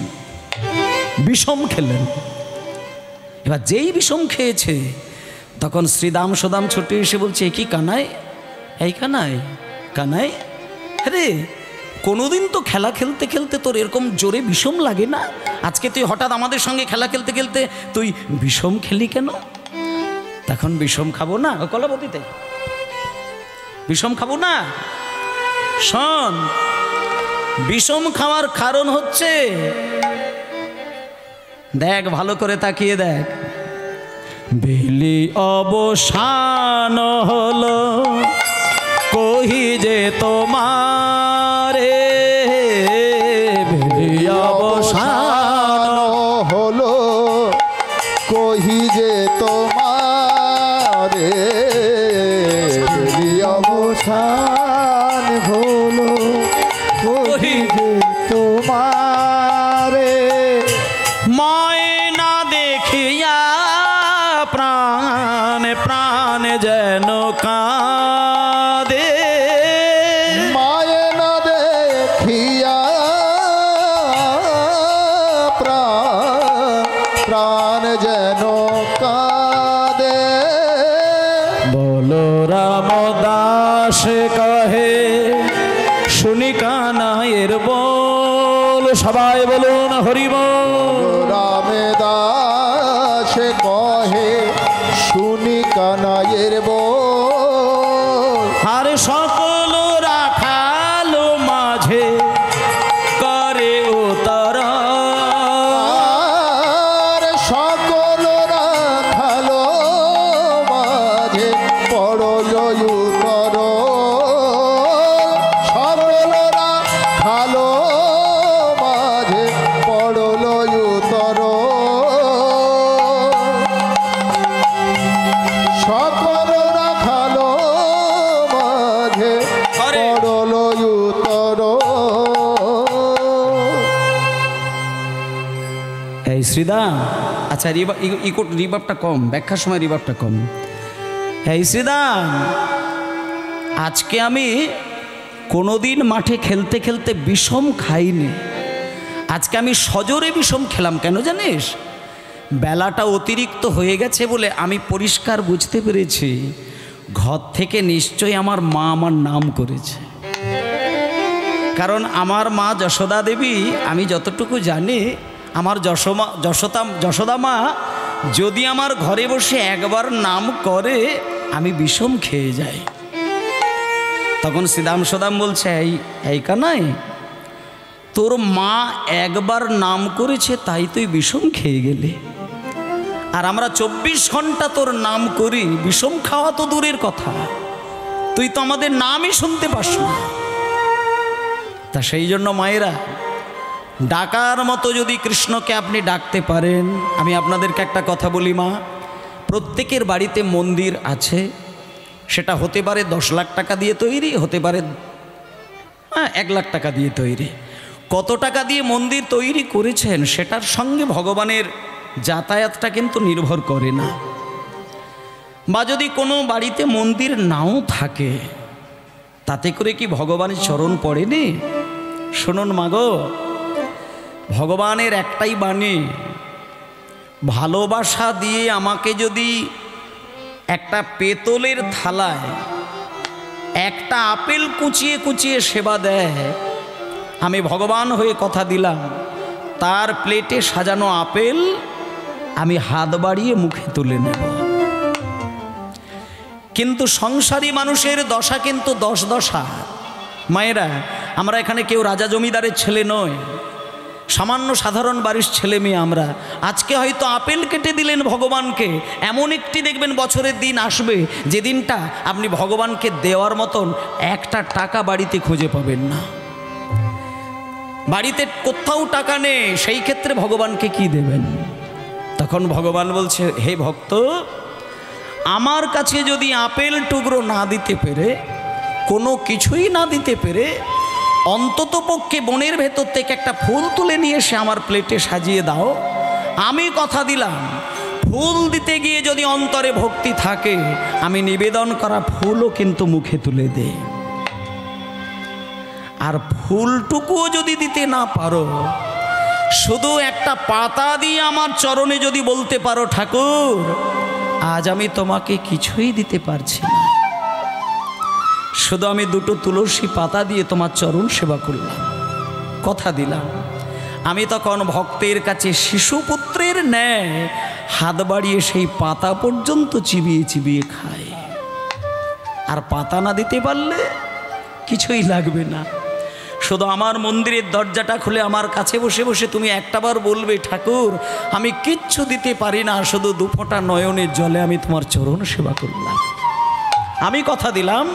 বিষম খেলেন। এবার যেই বিষম খেয়েছে, তখন শ্রীদাম সুদাম ছুটে এসে বলছে, কি কানাই, এই কানাই, কানাই, আরে কোনোদিন তো খেলা খেলতে খেলতে তোর এরকম জোরে বিষম লাগে না, আজকে তুই হঠাৎ আমাদের সঙ্গে খেলা খেলতে খেলতে তুই বিষম খেলি কেন? তখন বিষম খাবো না, ও কলাবতীতে বিষম খাবো না। শোন, বিষম খাওয়ার কারণ হচ্ছে, দেখ ভালো করে তাকিয়ে দেখ, বেলি অবসান হলো কহি যে তোমারে, বেলি অবসান হলো কহি যে তোমারে, অবসান হলো কহি যে তোমারে, ময়না দেখিয়া প্রাণ প্রাণ যেন কাঁদে, মায়না দেখিয়া প্রাণ যেন কাঁদে। বলো রামদাস কহে শুনি কানাইয়ের বল, সবাই বলুন হরি বল। রামদাস কহে শুনি কানাইয়ের বল, আর সকল রাখাল মাঝে করে উতর, আর সকল রাখাল মাঝে পড়ল উতর, সকল রাখাল মাঝে পড়ল উতর, সকল রাখাল মাঝে পড়ল উতর। এই শ্রীদাম, আচ্ছা রিভাবটা কম, ব্যাখ্যার সময় রিভাবটা কম। এই শ্রীদাম, আজকে আমি কোনোদিন মাঠে খেলতে খেলতে বিষম খাইনি, আজকে আমি সজোরে বিষম খেলাম। কেন জানিস? বেলাটা অতিরিক্ত হয়ে গেছে বলে আমি পরিষ্কার বুঝতে পেরেছি ঘর থেকে নিশ্চয়ই আমার মা আমার নাম করেছে। কারণ আমার মা যশোদা দেবী, আমি যতটুকু জানি, আমার যশোদা মা যদি আমার ঘরে বসে একবার নাম করে আমি বিষম খেয়ে যাই। তখন শ্রীদাম সদাম বলছে, এই কানাই, তোর মা একবার নাম করেছে তাই তুই বিষম খেয়ে গেলি, আর আমরা 24 ঘন্টা তোর নাম করি, বিষম খাওয়া তো দূরের কথা, তুই তো আমাদের নামই শুনতে পাস না। তা সেই জন্য মায়েরা, ডাকার মতো যদি কৃষ্ণকে আপনি ডাকতে পারেন, আমি আপনাদেরকে একটা কথা বলি মা, প্রত্যেকের বাড়িতে মন্দির আছে, সেটা হতে পারে 10 লাখ টাকা দিয়ে তৈরি, হতে পারে 1 লাখ টাকা দিয়ে তৈরি। কত টাকা দিয়ে মন্দির তৈরি করেছেন সেটার সঙ্গে ভগবানের যাতায়াতটা কিন্তু নির্ভর করে না। বা যদি কোনো বাড়িতে মন্দির নাও থাকে, তাতে করে কি ভগবানের চরণ পড়েনি? শুনুন মাগো, ভগবানের একটাই বাণী, ভালোবাসা দিয়ে আমাকে যদি একটা পেতলের থালায় একটা আপেল কুচিয়ে কুচিয়ে সেবা দেয়, আমি ভগবান হয়ে কথা দিলাম তার প্লেটে সাজানো আপেল আমি হাত বাড়িয়ে মুখে তুলে নেব। কিন্তু সংসারী মানুষের দশা কিন্তু 10 দশা। মায়েরা, আমরা এখানে কেউ রাজা জমিদারের ছেলে নয়, সামান্য সাধারণ বাড়ির ছেলে মেয়ে আমরা। আজকে হয়তো আপেল কেটে দিলেন ভগবানকে, এমন একটি দেখবেন বছরের দিন আসবে যে দিনটা আপনি ভগবানকে দেওয়ার মতন একটা টাকা বাড়িতে খুঁজে পাবেন না। বাড়িতে কোথাও টাকা নেই, সেই ক্ষেত্রে ভগবানকে কি দেবেন? তখন ভগবান বলছে, হে ভক্ত, আমার কাছে যদি আপেল টুকরো না দিতে পেরে, কোনো কিছুই না দিতে পেরে, অন্তত পক্ষে বনের ভেতর থেকে একটা ফুল তুলে নিয়ে এসে আমার প্লেটে সাজিয়ে দাও, আমি কথা দিলাম ফুল দিতে গিয়ে যদি অন্তরে ভক্তি থাকে, আমি নিবেদন করা ফুলও কিন্তু মুখে তুলে দেই। আর ফুলটুকুও যদি দিতে না পারো, শুধু একটা পাতা দিয়ে আমার চরণে যদি বলতে পারো, ঠাকুর আজ আমি তোমাকে কিছুই দিতে পারছি না, শুধু আমি 2টো তুলসী পাতা দিয়ে তোমার চরণ সেবা করলাম, কথা দিলাম, আমি তখন ভক্তের কাছে শিশুপুত্রের ন্যায় হাত বাড়িয়ে সেই পাতা পর্যন্ত চিবিয়ে চিবিয়ে খাই। আর পাতা না দিতে পারলে কিছুই লাগবে না, শুধু আমার মন্দিরের দরজাটা খুলে আমার কাছে বসে বসে তুমি একটাবার বলবে, ঠাকুর আমি কিচ্ছু দিতে পারি না, শুধু 2 ফোঁটা নয়নের জলে আমি তোমার চরণ সেবা করলাম। আমি কথা দিলাম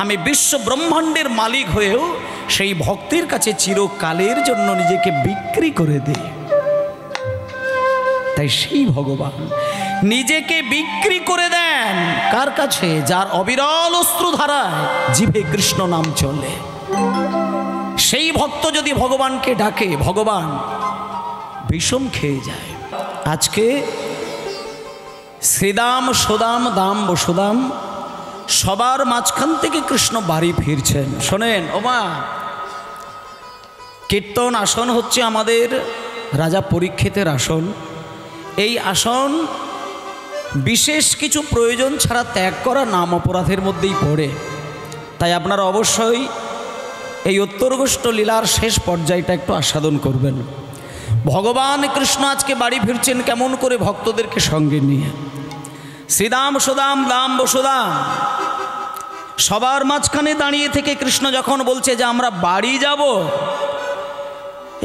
আমি বিশ্ব ব্রহ্মাণ্ডের মালিক হয়েও সেই ভক্তের কাছে চিরকালের জন্য নিজেকে বিক্রি করে দিই। তাই সেই ভগবান নিজেকে বিক্রি করে দেন কার কাছে? যার অবিরল অশ্রুধারায় জিভে কৃষ্ণ নাম চলে। সেই ভক্ত যদি ভগবানকে ডাকে, ভগবান বিষম খেয়ে যায়। আজকে শ্রীদাম সুদাম দাম বসুদাম সবার মাঝখান থেকে কৃষ্ণ বাড়ি ফিরছেন। শোনেন ওমা, কীর্তন আসন হচ্ছে আমাদের রাজা পরীক্ষিতের আসন। এই আসন বিশেষ কিছু প্রয়োজন ছাড়া ত্যাগ করা নাম অপরাধের মধ্যেই পড়ে। তাই আপনারা অবশ্যই এই উত্তরগোষ্ঠ লীলার শেষ পর্যায়টা একটু আস্বাদন করবেন। ভগবান কৃষ্ণ আজকে বাড়ি ফিরছেন কেমন করে? ভক্তদেরকে সঙ্গে নিয়ে। শ্রীদাম সুদাম দাম বসুদাম সবার মাঝখানে দাঁড়িয়ে থেকে কৃষ্ণ যখন বলছে যে আমরা বাড়ি যাব,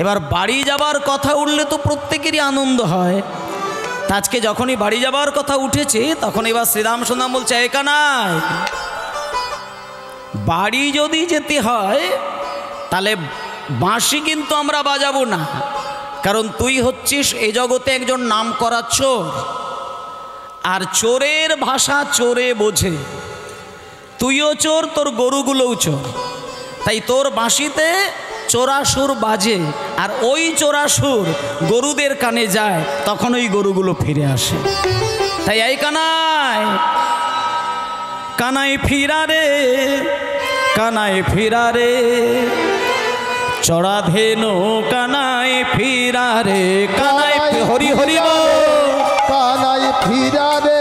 এবার বাড়ি যাবার কথা উঠলে তো প্রত্যেকেরই আনন্দ হয়। আজকে যখনই বাড়ি যাবার কথা উঠেছে তখন এবার শ্রীরাম সুদাম বলছে, একানাই বাড়ি যদি যেতে হয় তাহলে বাঁশি কিন্তু আমরা বাজাবো না, কারণ তুই হচ্ছিস এ জগতে একজন নাম করা চোর, আর চোরের ভাষা চোরে বোঝে। তুইও চোর, তোর গরুগুলোও চোর, তাই তোর বাঁশিতে চোরাসুর বাজে, আর ওই চোরাসুর গরুদের কানে যায়, তখন ওই গরুগুলো ফিরে আসে। তাই এই কানাই কানাই ফিরা রে, কানাই ফিরা রে, চড়া ধেনু কানাই ফিরা রে কানাই হরি হরি কানাই ফিরা রে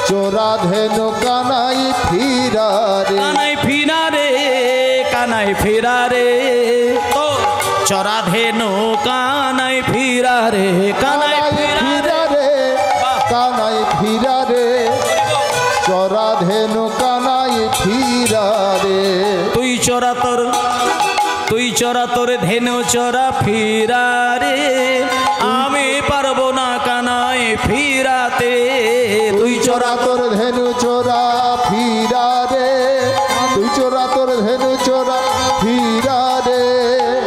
চোরা ধেনু কানাই ফিরা রে কানাই ফিরা রে কানাই ফিরা রে তো চড়া ধেনু কানাই ফিরা রে কানাই ফিরা রে কানাই ফিরা রে চোরা ধেনু কানাই ফিরা রে তুই চড়া তোর ধেনু চড়া ফিরা রে আমি পারবো না কানাই ফিরাতে তুই চোরা তোর ধেনু চোরা ফিরা রে তুই চোরা তোর ধেনু চোরা ফিরা রে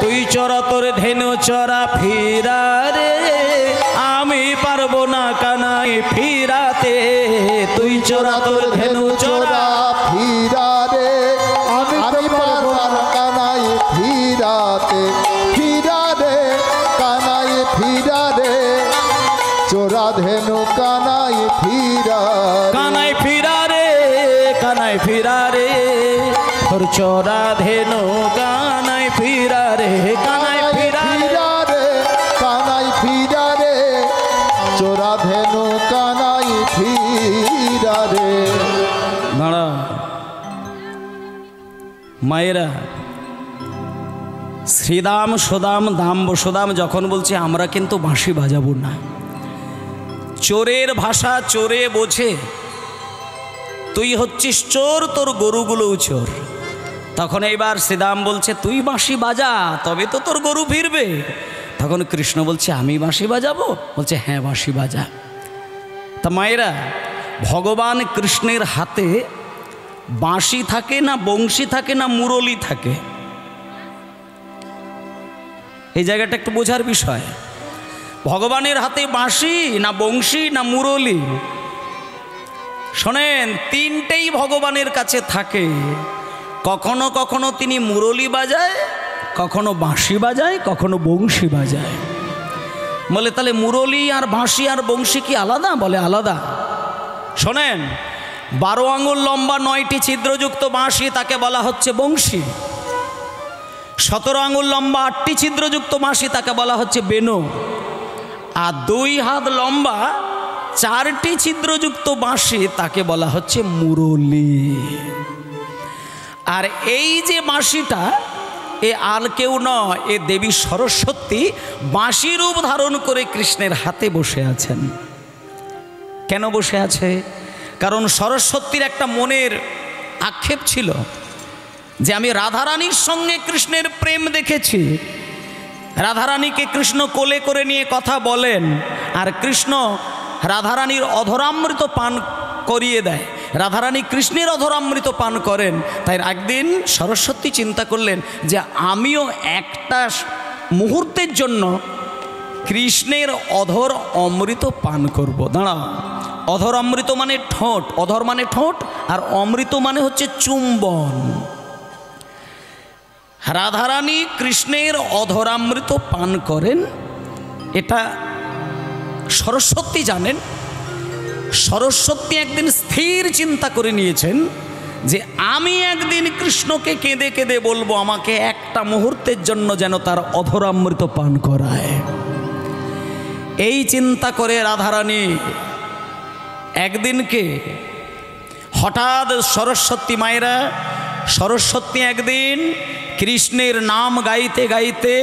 তুই চড়া তোর ধেনু চড়া ফিরা রে আমি পারবো না কানাই ফিরাতে তুই চড়া তোর ধেনু চড়া ফিরা রে আমি পারবো না কানাই ফিরাতে ফিরা রে কানাই ফিরা রে চোরা ধেনু কানাই ফিরা কানাই ফিরা রে কানাই ফিরা রে তোর চড়া ধেনু কানাই ফিরা রে কানাই ফিরা রে কানাই ফিরা রে চোরা ধেনু কানাই ফিরা রে দাঁড়া মায়েরা শ্রীদাম সুদাম দাম বসুদাম যখন বলছে আমরা কিন্তু বাঁশি বাজাবো না, চোরের ভাষা চোরে বোঝে, তুই হচ্ছিস চোর তোর গরুগুলোও চোর। তখন এইবার শ্রীদাম বলছে তুই বাঁশি বাজা তবে তো তোর গরু ফিরবে। তখন কৃষ্ণ বলছে আমি বাঁশি বাজাবো? বলছে হ্যাঁ বাঁশি বাজা। তা মায়েরা ভগবান কৃষ্ণের হাতে বাঁশি থাকে না বংশী থাকে না মুরলি থাকে? এই জায়গাটা একটু বোঝার বিষয়। ভগবানের হাতে বাঁশি না বংশী না মুরলি? শোনেন, তিনটেই ভগবানের কাছে থাকে। কখনো কখনো তিনি মুরলি বাজায়, কখনো বাঁশি বাজায়, কখনো বংশী বাজায়। বলে তাহলে মুরলি আর বাঁশি আর বংশী কি আলাদা? বলে আলাদা। শোনেন, 12 আঙুল লম্বা 9টি ছিদ্রযুক্ত বাঁশি তাকে বলা হচ্ছে বংশী। 17 আঙুল লম্বা 8টি ছিদ্রযুক্ত বাঁশি তাকে বলা হচ্ছে বেনু। আর 2 হাত লম্বা 4টি ছিদ্রযুক্ত বাঁশি তাকে বলা হচ্ছে মুরলি। আর এই যে বাঁশিটা এ আর কেউ নয়, এ দেবী সরস্বতী বাঁশি রূপ ধারণ করে কৃষ্ণের হাতে বসে আছেন। কেন বসে আছে? কারণ সরস্বতীর একটা মনের আক্ষেপ ছিল যে আমি রাধারানীর সঙ্গে কৃষ্ণের প্রেম দেখেছি। রাধারানীকে কৃষ্ণ কোলে করে নিয়ে কথা বলেন, আর কৃষ্ণ রাধারানীর অধরামৃত পান করিয়ে দেয়, রাধারানী কৃষ্ণের অধরামৃত পান করেন। তাই একদিন সরস্বতী চিন্তা করলেন যে আমিও একটা মুহূর্তের জন্য কৃষ্ণের অধর অমৃত পান করব। দাঁড়াও, অধর অমৃত মানে ঠোঁট, অধর মানে ঠোঁট, আর অমৃত মানে হচ্ছে চুম্বন। রাধারানী কৃষ্ণের অধরামৃত পান করেন, এটা সরস্বতী জানেন। সরস্বতী একদিন স্থির চিন্তা করে নিয়েছেন যে আমি একদিন কৃষ্ণকে কেঁদে কেঁদে বলবো আমাকে একটা মুহূর্তের জন্য যেন তার অধরামৃত পান করায়। এই চিন্তা করে রাধারানী একদিনকে হঠাৎ সরস্বতী মায়েরা, সরস্বতী একদিন কৃষ্ণের নাম গাইতে গাইতে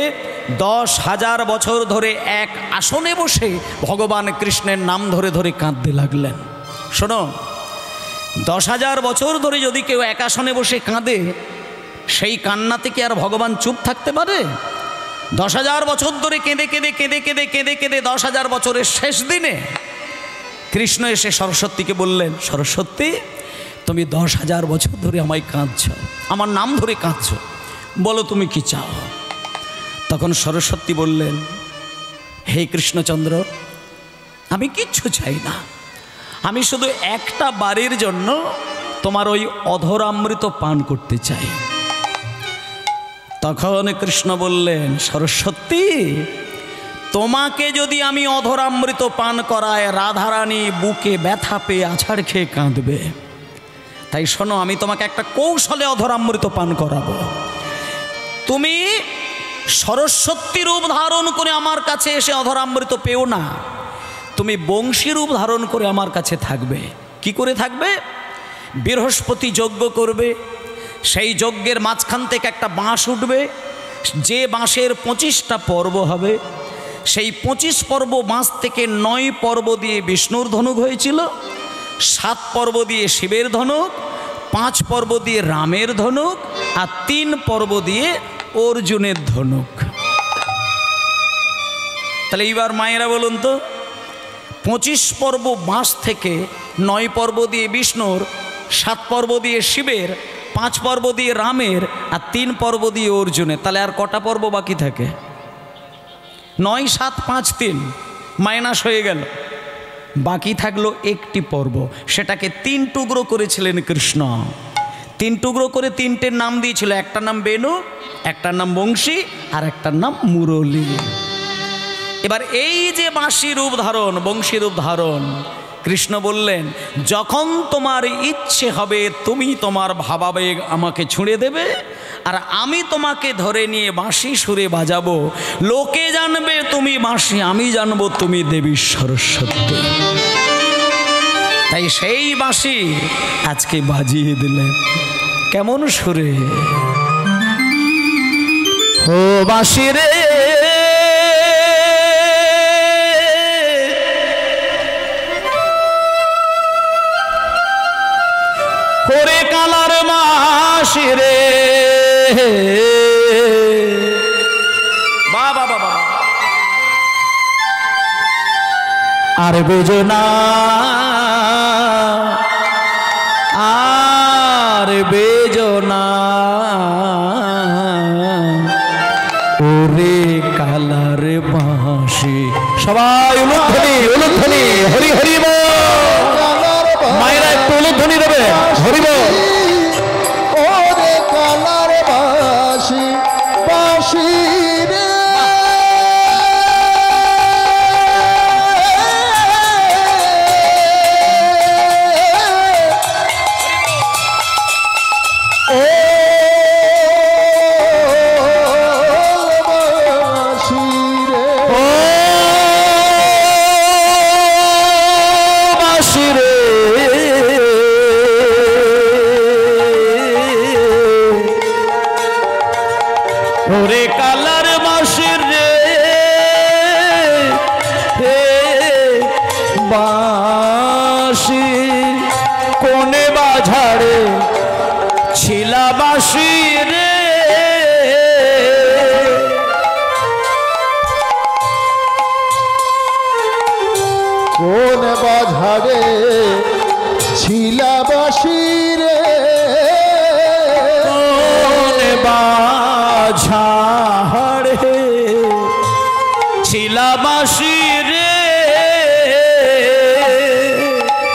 10,000 বছর ধরে এক আসনে বসে ভগবান কৃষ্ণের নাম ধরে ধরে কাঁদতে লাগলেন। শোনো, 10,000 বছর ধরে যদি কেউ এক আসনে বসে কাঁদে, সেই কান্নাতে কি আর ভগবান চুপ থাকতে পারে? 10,000 বছর ধরে কেঁদে কেঁদে কেঁদে কেঁদে কেঁদে কেঁদে 10,000 বছরের শেষ দিনে কৃষ্ণ এসে সরস্বতীকে বললেন, সরস্বতী তুমি 10,000 বছর ধরে আমায় কাঁদছ, আমার নাম ধরে কাঁদছ, বলো তুমি কি চাও? তখন সরস্বতী বললেন, হে কৃষ্ণচন্দ্র, আমি কিচ্ছু চাই না, আমি শুধু একটা বারের জন্য তোমার ওই অধরামৃত পান করতে চাই। তখন কৃষ্ণ বললেন, সরস্বতী তোমাকে যদি আমি অধরামৃত পান করায় রাধারানী বুকে ব্যথা পেয়ে আছাড় খেয়ে কাঁদবে। তাই শোনো, আমি তোমাকে একটা কৌশলে অধরামৃত পান করাবো। তুমি সরস্বতী রূপ ধারণ করে আমার কাছে এসে অধরামৃত পেও না, তুমি বংশী রূপ ধারণ করে আমার কাছে থাকবে। কি করে থাকবে? বৃহস্পতি যজ্ঞ করবে, সেই যজ্ঞের মাঝখান থেকে একটা বাঁশ উঠবে, যে বাঁশের 25টা পর্ব হবে, সেই 25 পর্ব বাঁশ থেকে 9 পর্ব দিয়ে বিষ্ণুর ধনুক হয়েছিল, 7 পর্ব দিয়ে শিবের ধনুক, 5 পর্ব দিয়ে রামের ধনুক, আর 3 পর্ব দিয়ে অর্জুনের ধনুক। তাহলে এইবার মায়েরা বলুন তো, 25 পর্ব বাঁশ থেকে 9 পর্ব দিয়ে বিষ্ণুর, 7 পর্ব দিয়ে শিবের, 5 পর্ব দিয়ে রামের, আর 3 পর্ব দিয়ে অর্জুনের, তাহলে আর কটা পর্ব বাকি থাকে? 9, 7, 5, 3 মাইনাস হয়ে গেল, বাকি থাকলো একটি পর্ব। সেটাকে 3 টুকরো করেছিলেন কৃষ্ণ। 3 টুকরো করে 3টের নাম দিয়েছিল, একটার নাম বেনু, একটার নাম বংশী, আর একটার নাম মুরলী। এবার এই যে বাঁশি রূপ ধারণ, বংশী রূপ ধারণ, কৃষ্ণ বললেন যখন তোমার ইচ্ছে হবে তুমি তোমার ভাবাবেগ আমাকে ছুঁড়ে দেবে, আর আমি তোমাকে ধরে নিয়ে বাঁশি সুরে বাজাবো। লোকে জানবে তুমি বাঁশি, আমি জানবো তুমি দেবী সরস্বতী। তাই সেই বাঁশি আজকে বাজিয়ে দিলেন। কেমন সুরে? ও বাঁশি রে, ওরে কালার বাঁশি রে, বাবা বাবা, আর বেজো না, আর বেজো না, ওরে কালার বাঁশি। সবাই উলুধ্বনি, উলুধ্বনি, হরি হরি বল। মায়েরা একটু উলুধ্বনি দেবে, হরি বল। ওরে কালার বাঁশি, বাঁশি রে, ওরে কালার বাঁশি রে, হে বাঁশি কোনে বাঝারে ছিলা বাঁশি রে, কোন বাঝারে ছিলা বাঁশি রে, কোন বাঝারে ছিলা বাঁশি রে,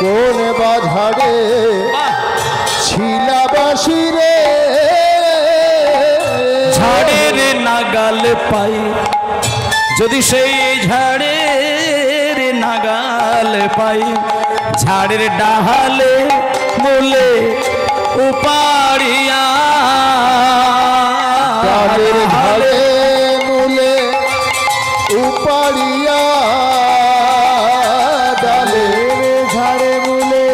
কোন বাঝারে ছিলা বাঁশি রে, ঝাড়ের নাগাল পাই যদি সেই ঝাড়ের নাগাল পাই, ঝাড়ের ডাহালে মূলে উপাড়িয়া, ডালের ঝাড়ে মূলে উপাড়িয়া, ডালের ঝাড়ে মূলে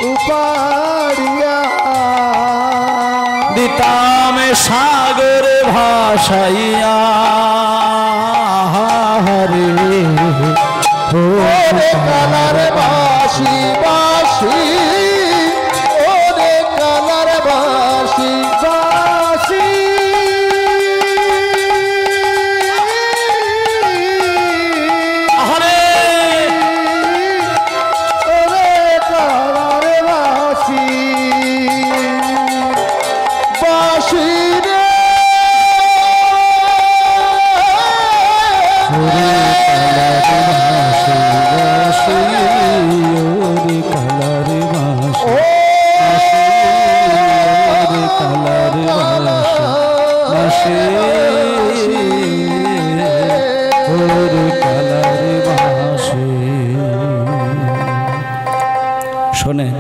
উপাড়িয়া, দিতাম সাগর ভাসাইয়া, হরে ওরে কালার বাঁশি, বাঁশি, ওরে কালার বাঁশি, বাঁশি, হরে ওরে কালার বাঁশি, বাঁশি রে, শোনেন,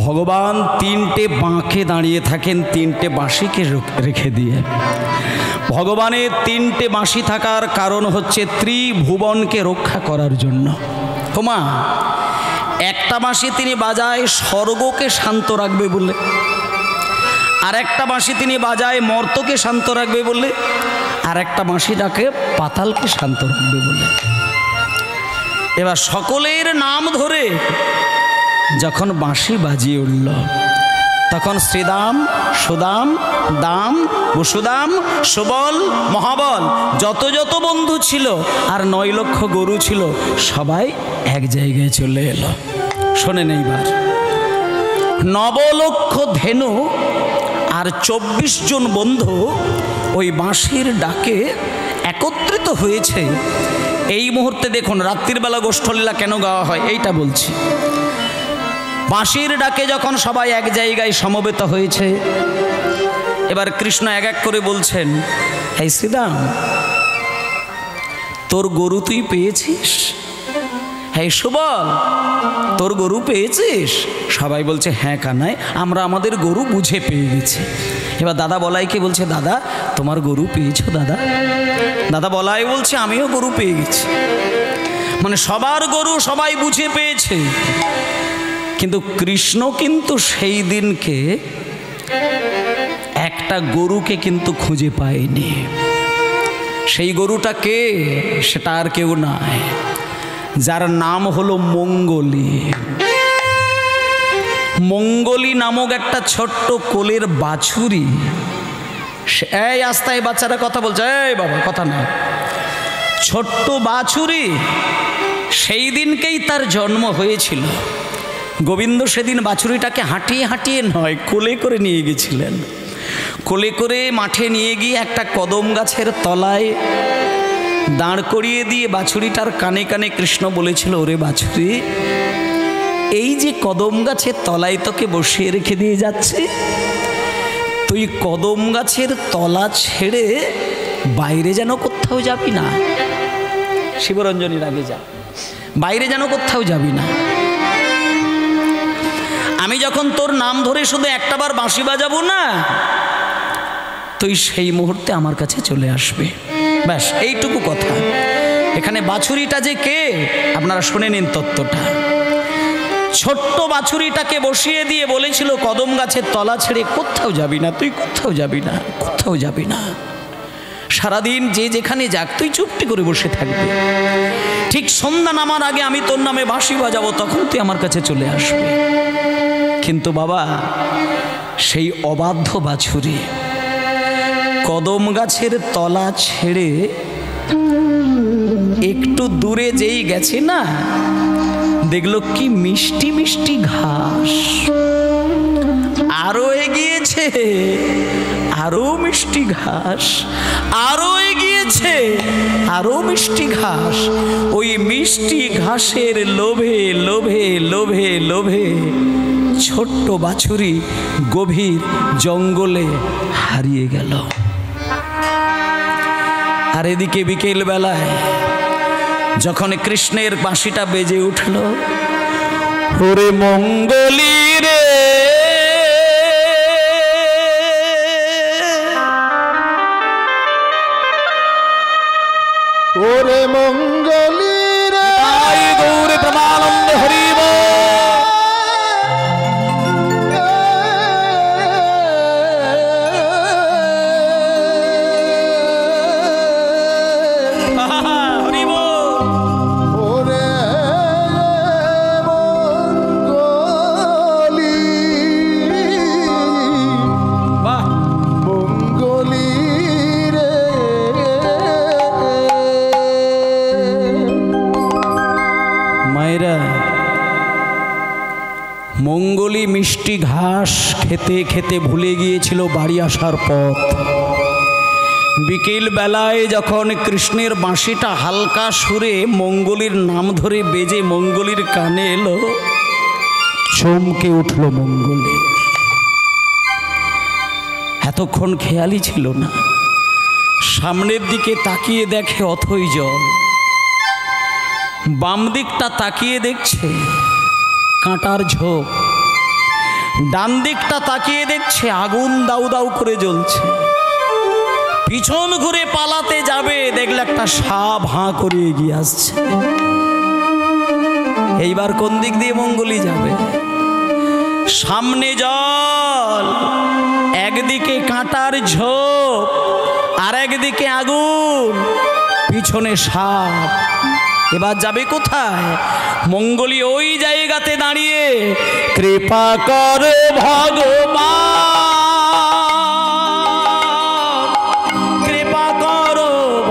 ভগবান 3টে বাঁকে দাঁড়িয়ে থাকেন, 3টে বাঁশিকে রেখে দিয়ে। ভগবানের তিনটে বাঁশি থাকার কারণ হচ্ছে ত্রিভুবনকে রক্ষা করার জন্য। ওমা, একটা বাঁশি তিনি বাজায় স্বর্গকে শান্ত রাখবে বলে, আর একটা বাঁশি তিনি বাজায় মর্তকে শান্ত রাখবে বলে, আর একটা বাঁশি ডাকে পাতালকে শান্ত রাখবে বলে। এবার সকলের নাম ধরে যখন বাঁশি বাজিয়ে উঠল, তখন শ্রীদাম, সুদাম, দাম, বসুদাম, সুবল, মহাবল যত যত বন্ধু ছিল আর 9 লক্ষ গরু ছিল, সবাই এক জায়গায় চলে এলো। শোনেন এইবার, 9 লক্ষ ধেনু আর 24 জন বন্ধু ওই বাঁশির ডাকে একত্রিত হয়েছে। এই মুহূর্তে দেখুন, রাত্রির বেলা গোষ্ঠলীলা কেন গাওয়া হয় এইটা বলছি। বাঁশির ডাকে যখন সবাই এক জায়গায় সমবেত হয়েছে, এবার কৃষ্ণ এক এক করে বলছেন, এই শ্রীদাম, তোর গরু তুই পেয়েছিস? হ্যাঁ সুবল, তোর গরু পেয়েছিস? সবাই বলছে, হ্যাঁ কানাই, আমরা আমাদের গরু বুঝে পেয়ে গেছি। এবার দাদা বলাইকে বলছে, দাদা তোমার গরু পেয়েছো? দাদা দাদা বলাই বলছে, আমিও গরু পেয়ে গেছি। মানে সবার গরু সবাই বুঝে পেয়েছে। কিন্তু কৃষ্ণ কিন্তু সেই দিনকে একটা গরুকে কিন্তু খুঁজে পায়নি। সেই গরুটা কে? সেটা আর কেউ নয়, যার নাম হলো মঙ্গলী। মঙ্গলী নামক একটা ছোট্ট কোলের বাছুরি। এই আস্তায় বাচ্চারা কথা বলছে, এই বাবা কথা নয়, ছোট্ট বাছুরি। সেই দিনকেই তার জন্ম হয়েছিল। গোবিন্দ সেদিন বাছুরিটাকে হাঁটিয়ে হাঁটিয়ে নয়, কোলে করে নিয়ে গেছিলেন। কোলে করে মাঠে নিয়ে গিয়ে একটা কদম গাছের তলায় দাঁড় করিয়ে দিয়ে বাছুরিটার কানে কানে কৃষ্ণ বলেছিল, ওরে বাছুরি, এই যে কদম গাছের তলায় তোকে বসিয়ে রেখে দিয়ে যাচ্ছে, তুই কদম গাছের তলা ছেড়ে বাইরে যেন কোথাও যাবি না। শিবরঞ্জনীর আগে যা, বাইরে যেন কোথাও যাবি না। আমি যখন তোর নাম ধরে শুধু একটাবার বাঁশি বাজাবো না, তুই সেই মুহূর্তে আমার কাছে চলে আসবে। ব্যাস এইটুকু কথা। এখানে বাছুরিটা যে কে আপনারা শুনে নিন তত্ত্বটা। ছোট্ট বাছুরিটাকে বসিয়ে দিয়ে বলেছিল, কদম গাছের তলা ছেড়ে কোথাও যাবি না, তুই কোথাও যাবি না, কোথাও যাবি না। সারাদিন যে যেখানে যাক তুই চুপটি করে বসে থাকবি। ঠিক সন্ধ্যা নামার আগে আমি তোর নামে বাঁশি বাজাবো, তখন তুই আমার কাছে চলে আসবি। কিন্তু বাবা, সেই অবাধ্য বাছুরি কদম গাছের তলা ছেড়ে একটু দূরে যেই গেছে না, দেখলো কি মিষ্টি মিষ্টি ঘাস। আরো এগিয়েছে, আরো মিষ্টি ঘাস, আরো এগিয়েছে, আরো মিষ্টি ঘাস। ওই মিষ্টি ঘাসের লোভে লোভে লোভে লোভে ছোট্ট বাছুরি গভীর জঙ্গলে হারিয়ে গেল। আর এদিকে বিকেল বেলায় যখন কৃষ্ণের বাঁশিটা বেজে উঠল, ওরে মঙ্গলী রে, ওরে মঙ্গলী রে, গৌরে প্রেমানন্দে হরি বল। মঙ্গলী মিষ্টি ঘাস খেতে খেতে ভুলে গিয়েছিল বাড়ি আসার পথ। বিকেল বেলায় যখন কৃষ্ণের বাঁশিটা হালকা সুরে মঙ্গলীর নাম ধরে বেজে মঙ্গলীর কানে এলো, চমকে উঠল মঙ্গলী। এতক্ষণ খেয়ালই ছিল না, সামনের দিকে তাকিয়ে দেখে অথই জল, বাম দিকটা তাকিয়ে দেখছে কাঁটার ঝোপ, ডান দিকটা তাকিয়ে দেখছে আগুন দাউ দাউ করে জ্বলছে। পিছন ঘুরে পালাতে যাবে, দেখলে একটা সাপ হাঁ করে এগিয়ে আসছে। এইবার কোন দিক দিয়ে মঙ্গলি যাবে? সামনে জল, একদিকে কাঁটার ঝোপ, আর একদিকে আগুন, পিছনে সাপ। এবার যাবে কোথায়? মঙ্গলি ওই জায়গাতে দাঁড়িয়ে কৃপা কর ভগবান, কৃপা কর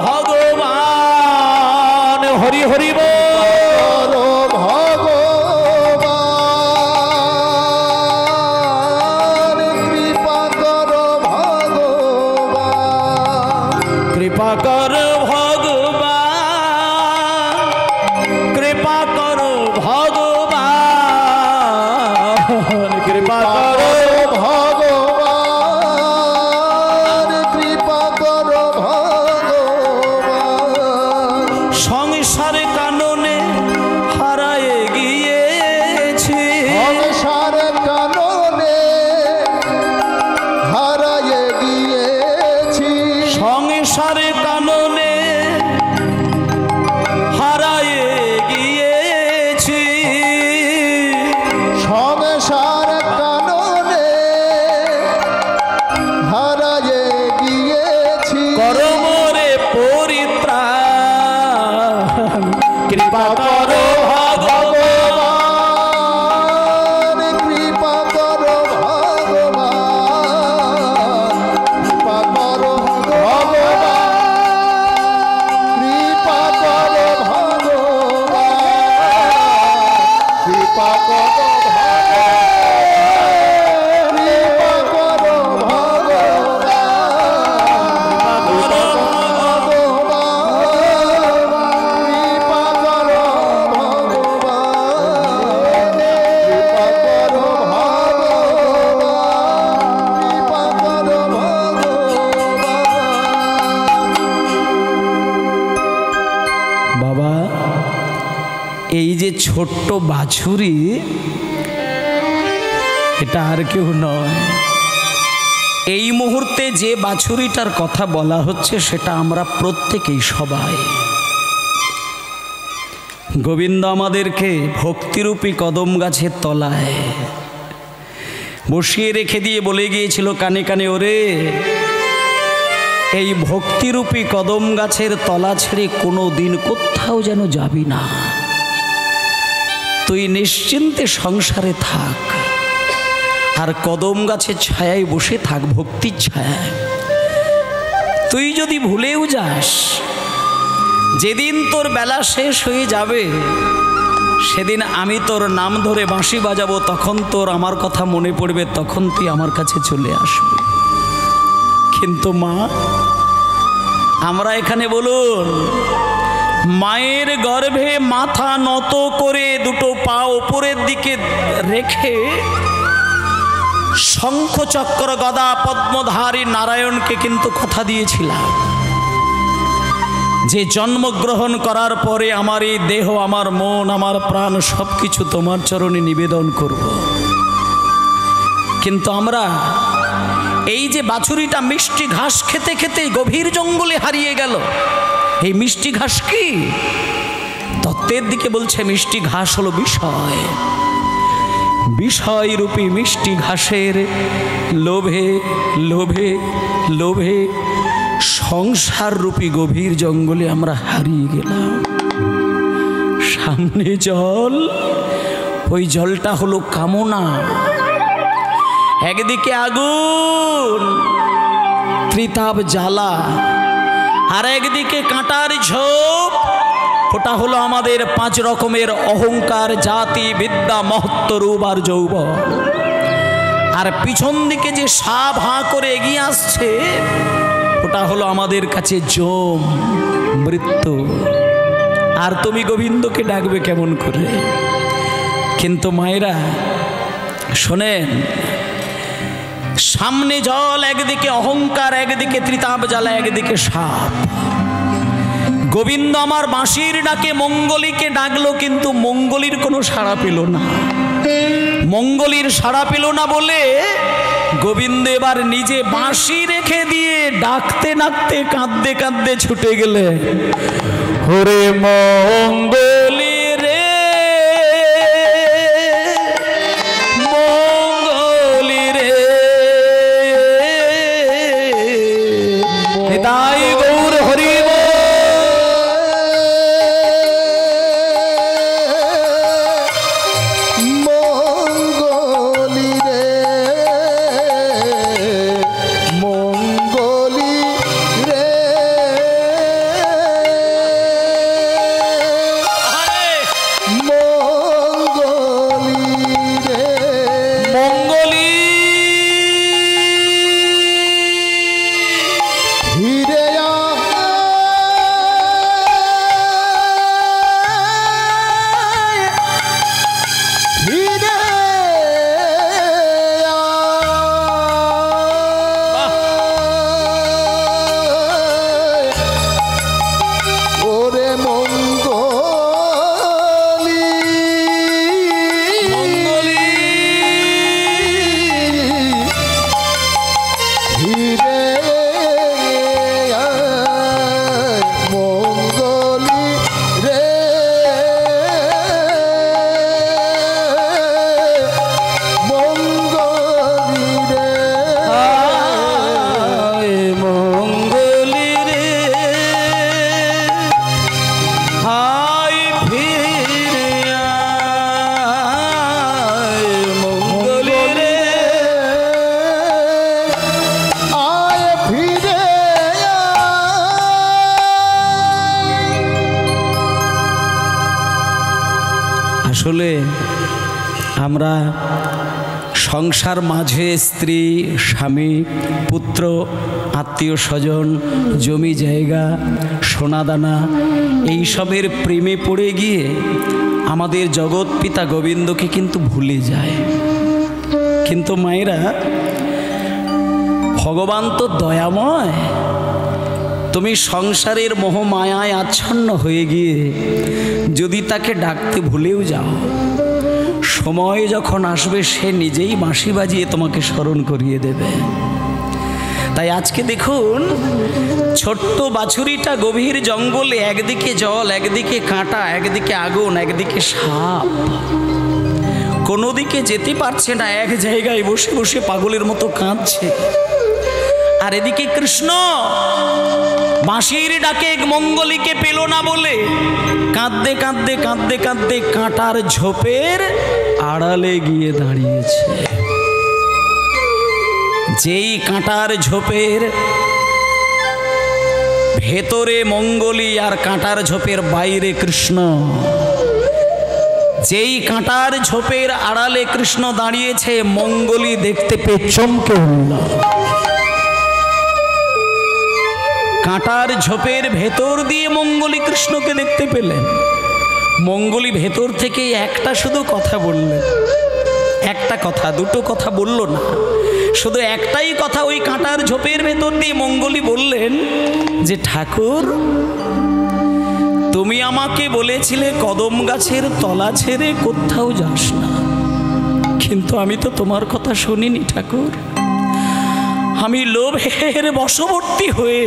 ভগবান, হরি হরি বল। কৃপা কর ভগবান, কৃপা কর ভগবান, কৃপা কর ভগবান, কৃপা কর ভগবান। সংসার কাননে হারায়ে গিয়েছি, সংসার কাননে হারায়ে গিয়েছি, সংসার কাননে হারায়ে গিয়েছি, সংসার কাননে হারায়ে গিয়েছি। করমরে পরিত্রাণ, কৃপা কর ভগবান, ভগবান, কৃপা কর ভগবান, কৃপা কর ভগবান, কৃপা কর ভগবান, কৃপা কর বাবা। এই যে ছোট্ট বাছুরি, এটা আর কেউ নয়। এই মুহূর্তে যে বাছুরিটার কথা বলা হচ্ছে সেটা আমরা প্রত্যেকেই, সবাই। গোবিন্দ আমাদেরকে ভক্তিরূপী কদম গাছের তলায় বসিয়ে রেখে দিয়ে বলে গিয়েছিল কানে কানে, ওরে এই ভক্তিরূপী কদম গাছের তলা ছেড়ে কোনো দিন কোথাও যেন যাবি না, তুই নিশ্চিন্তে সংসারে থাক, আর কদম গাছের ছায়ায় বসে থাক, ভক্তির ছায়ায়। তুই যদি ভুলেও যাস, যেদিন তোর বেলা শেষ হয়ে যাবে, সেদিন আমি তোর নাম ধরে বাঁশি বাজাবো, তখন তোর আমার কথা মনে পড়বে, তখন তুই আমার কাছে চলে আসবি। কিন্তু মা, আমরা এখানে বলুন, মায়ের গর্ভে মাথা নত করে দুটো পা উপরের দিকে রেখে শঙ্খ চক্র গদা পদ্মধারী নারায়ণকে কিন্তু কথা দিয়েছিলাম যে জন্মগ্রহণ করার পরে আমার এই দেহ, আমার মন, আমার প্রাণ সব কিছু তোমার চরণে নিবেদন করব। কিন্তু আমরা এই যে বাছুরিটা মিষ্টি ঘাস খেতে খেতে গভীর জঙ্গলে হারিয়ে গেল, এই মিষ্টি ঘাস কি? তত্ত্বের দিকে বলছে মিষ্টি ঘাস হলো বিষয়, বিষয়রূপী মিষ্টি ঘাসের লোভে লোভে লোভে সংসার রূপী গভীর জঙ্গলে আমরা হারিয়ে গেলাম। সামনে জল, ওই জলটা হলো কামনা, একদিকে আগুন ত্রিতাপ জ্বালা, আর একদিকে কাঁটার ঝোপ, ওটা হলো আমাদের 5 রকমের অহংকার, জাতি, বিদ্যা, মহত্ব, রূপ আর যৌবন। আর পিছন দিকে যে সাপ হাঁ করে এগিয়ে আসছে, ওটা হলো আমাদের কাছে যম, মৃত্যু। আর তুমি গোবিন্দকে ডাকবে কেমন করে? কিন্তু মায়েরা শোনেন, সামনে জল, একদিকে অহংকার, একদিকে ত্রিতাপ জ্বালা, একদিকে সাপ। গোবিন্দ আমার বাঁশির ডাকে মঙ্গলীকে ডাকলো, কিন্তু মঙ্গলীর কোনো সাড়া পেল না। মঙ্গলীর সাড়া পেল না বলে গোবিন্দ এবার নিজে বাঁশি রেখে দিয়ে ডাকতে ডাকতে কাঁদতে কাঁদতে ছুটে গেলে, হরে মঙ্গলি রে মঙ্গলি রে, তাই গৌর হরি আসলে আমরা সংসার মাঝে স্ত্রী স্বামী পুত্র আত্মীয় স্বজন জমি জায়গা সোনাদানা এইসবের প্রেমে পড়ে গিয়ে আমাদের জগৎ পিতা গোবিন্দকে কিন্তু ভুলে যায়। কিন্তু মায়েরা, ভগবান তো দয়াময়। তুমি সংসারের মোহ মায়ায় আচ্ছন্ন হয়ে গিয়ে যদি তাকে ডাকতে ভুলেও যাও, সময় যখন আসবে সে নিজেই বাঁশি বাজিয়ে তোমাকে স্মরণ করিয়ে দেবে। তাই আজকে দেখুন, ছোট্ট বাছুরিটা গভীর জঙ্গলে, একদিকে জল, একদিকে কাঁটা, একদিকে আগুন, একদিকে সাপ, কোনো দিকে যেতে পারছে না, এক জায়গায় বসে বসে পাগলের মতো কাঁদছে। আর এদিকে কৃষ্ণ বাঁশির ডাকে মঙ্গলীকে পেল না বলে কাঁদতে কাঁদতে কাঁদতে কাঁদতে কাঁটার ঝোপের আড়ালে গিয়ে দাঁড়িয়েছে। যেই কাঁটার ঝোপের ভেতরে মঙ্গলী আর কাঁটার ঝোপের বাইরে কৃষ্ণ, যেই কাঁটার ঝোপের আড়ালে কৃষ্ণ দাঁড়িয়েছে, মঙ্গলী দেখতে পেয়ে চমকে উঠল। কাঁটার ঝোপের ভেতর দিয়ে মঙ্গলী কৃষ্ণকে দেখতে পেলেন। মঙ্গলী ভেতর থেকে একটা শুধু কথা বললেন, একটা কথা, দুটো কথা বলল না, শুধু একটাই কথা ওই কাঁটার ঝোপের ভেতর দিয়ে মঙ্গলী বললেন যে, ঠাকুর, তুমি আমাকে বলেছিলে কদম গাছের তলা ছেড়ে কোথাও যাস না, কিন্তু আমি তো তোমার কথা শুনিনি ঠাকুর। আমি লোভের বশবর্তী হয়ে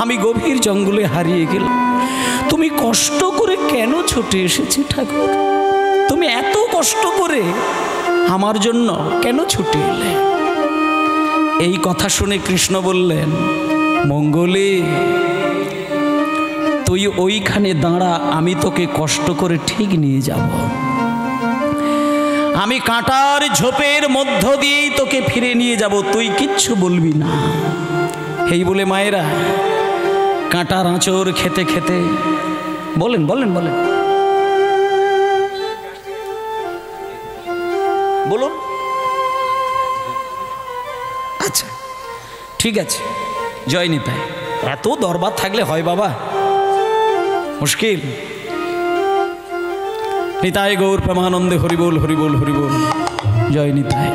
আমি গভীর জঙ্গলে হারিয়ে গেলাম। তুমি কষ্ট করে কেন ছুটে এসেছি ঠাকুর? তুমি এত কষ্ট করে আমার জন্য কেন ছুটে এলে? এই কথা শুনে কৃষ্ণ বললেন, মঙ্গলী, তুই ওইখানে দাঁড়া, আমি তোকে কষ্ট করে ঠিক নিয়ে যাব। আমি কাঁটার ঝোপের মধ্য দিয়েই তোকে ফিরে নিয়ে যাব, তুই কিচ্ছু বলবি না। এই বলে মায়েরা কাঁটার আঁচড় খেতে খেতে বলেন বলেন বলেন বলুন। আচ্ছা ঠিক আছে, জয় নিতাই। এত দরবার থাকলে হয় বাবা, মুশকিল। নিতাই গৌর প্রেমানন্দে হরিবোল হরিবোল হরিবোল, জয় নিতাই।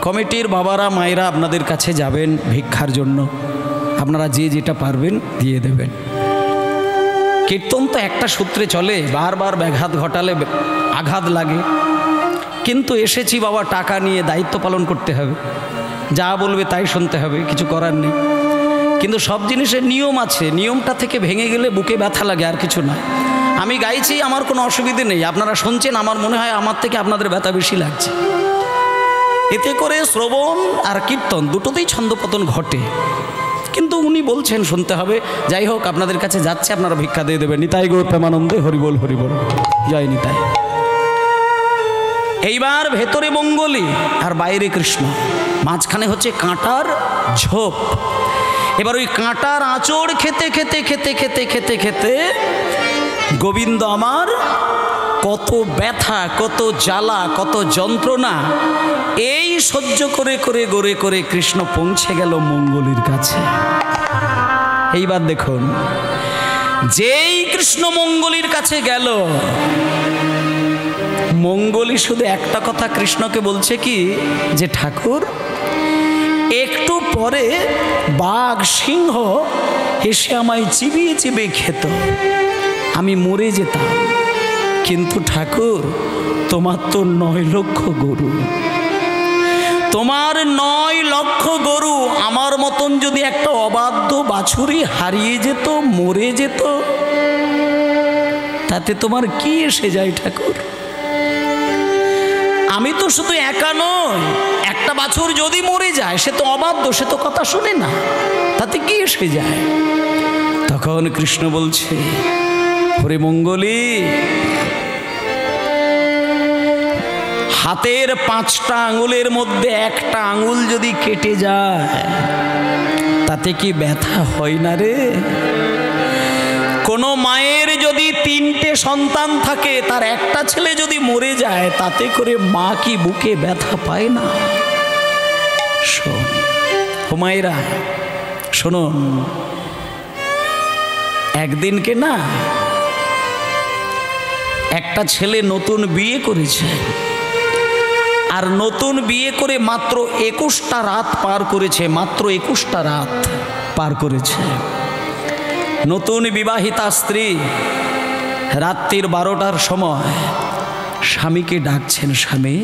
কমিটির বাবারা মায়েরা আপনাদের কাছে যাবেন ভিক্ষার জন্য, আপনারা যে যেটা পারবেন দিয়ে দেবেন। কীর্তন তো একটা সূত্রে চলে, বারবার ব্যাঘাত ঘটালে আঘাত লাগে। কিন্তু এসেছি বাবা টাকা নিয়ে, দায়িত্ব পালন করতে হবে, যা বলবে তাই শুনতে হবে, কিছু করার নেই। কিন্তু সব জিনিসের নিয়ম আছে, নিয়মটা থেকে ভেঙে গেলে বুকে ব্যথা লাগে, আর কিছু নয়। আমি গাইছি, আমার কোনো অসুবিধে নেই, আপনারা শুনছেন, আমার মনে হয় আমার থেকে আপনাদের ব্যথা বেশি লাগছে। এতে করে শ্রবণ আর কীর্তন দুটোতেই ছন্দপতন ঘটে, কিন্তু উনি বলছেন শুনতে হবে। যাই হোক, আপনাদের কাছে যাচ্ছে, আপনারা ভিক্ষা দিয়ে দেবেন। নিতাই গৌর প্রেমানন্দে, হরিবোল হরিবোল, জয় নিতাই। এইবার ভেতরে মঙ্গলী আর বাইরে কৃষ্ণ, মাঝখানে হচ্ছে কাঁটার ঝোপ। এবার ওই কাঁটার আঁচড় খেতে খেতে খেতে খেতে খেতে খেতে গোবিন্দ আমার কত ব্যথা, কত জ্বালা, কত যন্ত্রণা এই সহ্য করে করে গড়ে করে কৃষ্ণ পৌঁছে গেল মঙ্গলীর কাছে। এইবার দেখুন, যেই কৃষ্ণ মঙ্গলীর কাছে গেল, মঙ্গলী শুধু একটা কথা কৃষ্ণকে বলছে কি, যে ঠাকুর একটু পরে বাঘ সিংহ এসে আমায় চিবিয়ে চিবিয়ে খেত, আমি মরে যেতাম, কিন্তু ঠাকুর তোমার তো 9 লক্ষ গরু, তোমার 9 লক্ষ গরু, আমার মতন যদি একটা অবাধ্য বাছুরি হারিয়ে যেত, মরে যেত, তাতে তোমার কি এসে যায় ঠাকুর? আমি তো শুধু একা নই, একটা বাছুর যদি মরে যায় সে তো অবাধ্য, সে তো কথা শুনে না, তাতে কি এসে যায়? তখন কৃষ্ণ বলছে, হরে মঙ্গলী, হাতের 5টা আঙুলের মধ্যে একটা আঙুল যদি কেটে যায় তাতে কি ব্যথা হয় না রে? কোনো মায়ের যদি 3টে সন্তান থাকে, তার একটা ছেলে যদি মরে যায়, তাতে করে মা কি বুকে ব্যথা পায় না? শোন ও মায়েরা, শুনুন, একদিনকে না একটা ছেলে নতুন বিয়ে করেছে, আর নতুন বিয়ে করে মাত্র 21টা রাত পার করেছে, মাত্র 21টা রাত পার করেছে। নতুন বিবাহিতা স্ত্রী রাত্রির 12টার সময় স্বামীকে ডাকছেন, স্বামী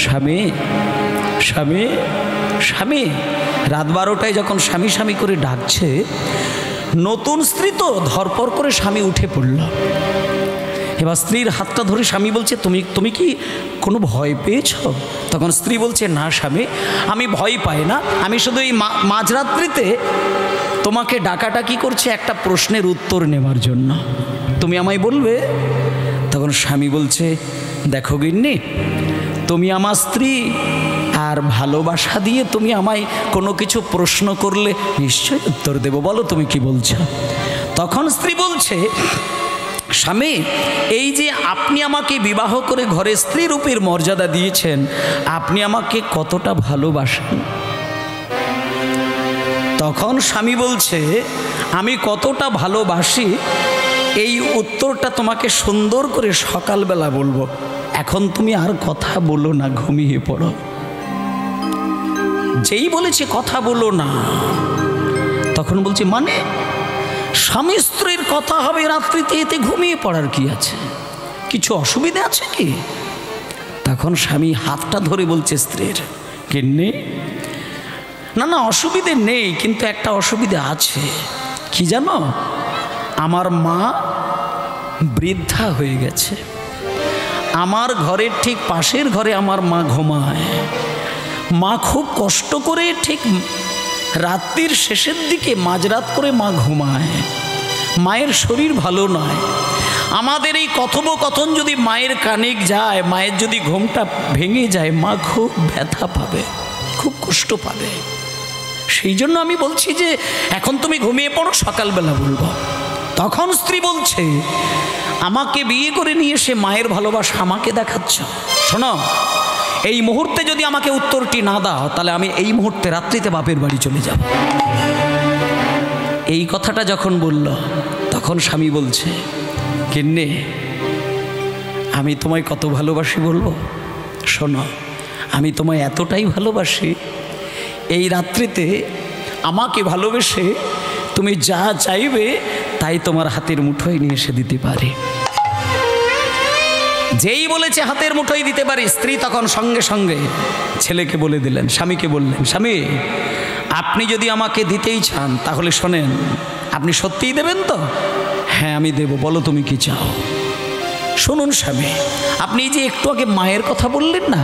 স্বামী স্বামী স্বামী। রাত 12টায় যখন স্বামী স্বামী করে ডাকছে, নতুন স্ত্রী তো ধরপর করে স্বামী উঠে পড়ল। এবার স্ত্রীর হাতটা ধরে স্বামী বলছে, তুমি কি কোনো ভয় পেয়েছ? তখন স্ত্রী বলছে, না স্বামী, আমি ভয় পাই না, আমি শুধু এই মাঝরাত্রিতে তোমাকে ডাকাডাকি করছে একটা প্রশ্নের উত্তর নেওয়ার জন্য, তুমি আমায় বলবে? তখন স্বামী বলছে, দেখো গিন্নি, তুমি আমার স্ত্রী, আর ভালোবাসা দিয়ে তুমি আমায় কোনো কিছু প্রশ্ন করলে নিশ্চয়ই উত্তর দেব, বলো তুমি কি বলছো? তখন স্ত্রী বলছে, স্বামী, এই যে আপনি আমাকে বিবাহ করে ঘরে স্ত্রী রূপের মর্যাদা দিয়েছেন, আপনি আমাকে কতটা ভালোবাসেন? তখন স্বামী বলছে, আমি কতটা ভালোবাসি এই উত্তরটা তোমাকে সুন্দর করে সকালবেলা বলবো, এখন তুমি আর কথা বলো না, ঘুমিয়ে পড়ো। যেই বলেছে কথা বলো না, তখন বলছে, মানে স্বামী স্ত্রীর কথা হবে রাত্রিতে, এতে ঘুমিয়ে পড়ার কি আছে? কিছু অসুবিধা আছে কি? তখন স্বামী হাতটা ধরে বলছে স্ত্রীর, কিন্নি, না না অসুবিধে নেই, কিন্তু একটা অসুবিধা আছে। কি জানো? আমার মা বৃদ্ধা হয়ে গেছে, আমার ঘরের ঠিক পাশের ঘরে আমার মা ঘুমায়। মা খুব কষ্ট করে ঠিক রাত্রির শেষের দিকে মাঝরাত করে মা ঘুমায়, মায়ের শরীর ভালো নয়। আমাদের এই কথোপকথন যদি মায়ের কানে যায়, মায়ের যদি ঘুমটা ভেঙে যায়, মা খুব ব্যথা পাবে, খুব কষ্ট পাবে। সেই জন্য আমি বলছি যে এখন তুমি ঘুমিয়ে পড়ো, সকালবেলা বলবো। তখন স্ত্রী বলছে, আমাকে বিয়ে করে নিয়ে এসে মায়ের ভালোবাসা আমাকে দেখাচ্ছ? শোনো, এই মুহূর্তে যদি আমাকে উত্তরটি না দাও, তাহলে আমি এই মুহূর্তে রাত্রিতে বাপের বাড়ি চলে যাব। এই কথাটা যখন বলল, তখন স্বামী বলছে, কিন্নে, আমি তোমায় কত ভালোবাসি বলবো? শোনো, আমি তোমায় এতটাই ভালোবাসি, এই রাত্রিতে আমাকে ভালোবেসে তুমি যা চাইবে তাই তোমার হাতের মুঠোয় নিয়ে এসে দিতে পারি। যেই বলেছে হাতের মুঠোয় দিতে পারি, স্ত্রী তখন সঙ্গে সঙ্গে ছেলেকে বলে দিলেন, স্বামীকে বললেন, স্বামী আপনি যদি আমাকে দিতেই চান তাহলে শোনেন, আপনি সত্যিই দেবেন তো? হ্যাঁ আমি দেব, বলো তুমি কি চাও। শুনুন স্বামী, আপনি যে একটু আগে মায়ের কথা বললেন না,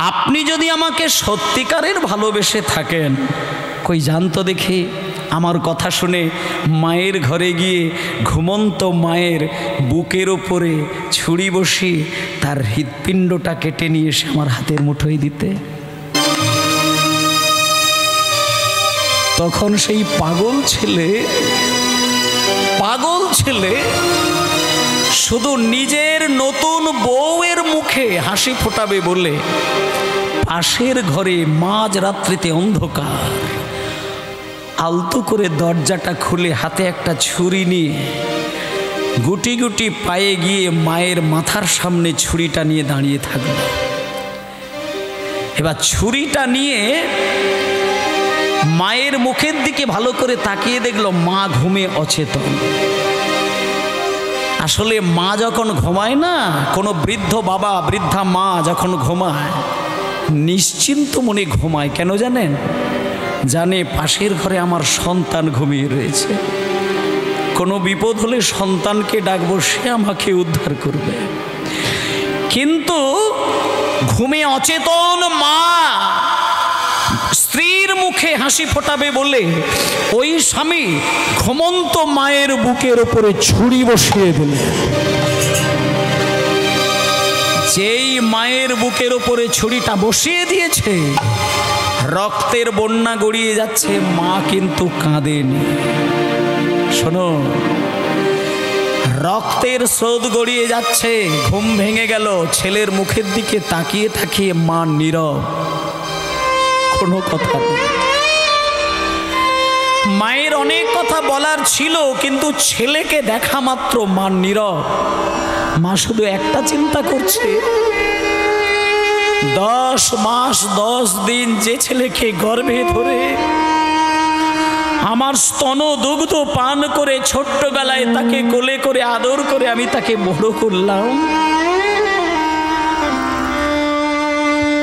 আপনি যদি আমাকে সত্যিকারের ভালোবেসে থাকেন, কই জানতো দেখি আমার কথা শুনে মায়ের ঘরে গিয়ে ঘুমন্ত মায়ের বুকের ওপরে ছুরি বসিয়ে তার হৃৎপিণ্ডটা কেটে নিয়ে এসে আমার হাতের মুঠোয় দিতে। তখন সেই পাগল ছেলে শুধু নিজের নতুন বউয়ের মুখে হাসি ফোটাবে বলে পাশের ঘরে মাঝ রাত্রিতে অন্ধকার আলতো করে দরজাটা খুলে হাতে একটা ছুরি নিয়ে গুটি গুটি পায়ে গিয়ে মায়ের মাথার সামনে ছুরিটা নিয়ে দাঁড়িয়ে থাকল। এবার ছুরিটা নিয়ে মায়ের মুখের দিকে ভালো করে তাকিয়ে দেখলো মা ঘুমে অচেতন। আসলে মা যখন ঘুমায় না, কোনো বৃদ্ধ বাবা বৃদ্ধা মা যখন ঘুমায় নিশ্চিন্ত মনে ঘুমায়। কেন জানেন? জানে পাশের ঘরে আমার সন্তান ঘুমিয়ে রয়েছে, কোনো বিপদ হলে সন্তানকে ডাকবো, সে আমাকে উদ্ধার করবে। কিন্তু ঘুমে অচেতন মা স্ত্রীর মুখে হাসি ফোটাবে বলে ওই স্বামী ঘুমন্ত মায়ের বুকের উপরে ছুরি বসিয়ে দিলেন। যেই মায়ের বুকের উপরে ছুরিটা বসিয়ে দিয়েছে, রক্তের বন্যা গড়িয়ে যাচ্ছে, মা কিন্তু কাঁদেনি। শোনো, রক্তের স্রোত গড়িয়ে যাচ্ছে, ঘুম ভেঙে গেল, ছেলের মুখের দিকে তাকিয়ে তাকিয়ে মা নীরব, কোনো কথা নেই। মায়ের অনেক কথা বলার ছিল, কিন্তু ছেলেকে দেখা মাত্র মা নীরব। মা শুধু একটা চিন্তা করছে, 10 মাস 10 দিন যে ছেলেকে গর্ভে ধরে আমার স্তন দুগ্ধ পান করে ছোট্টবেলায় তাকে কোলে করে আদর করে আমি তাকে বড় করলাম,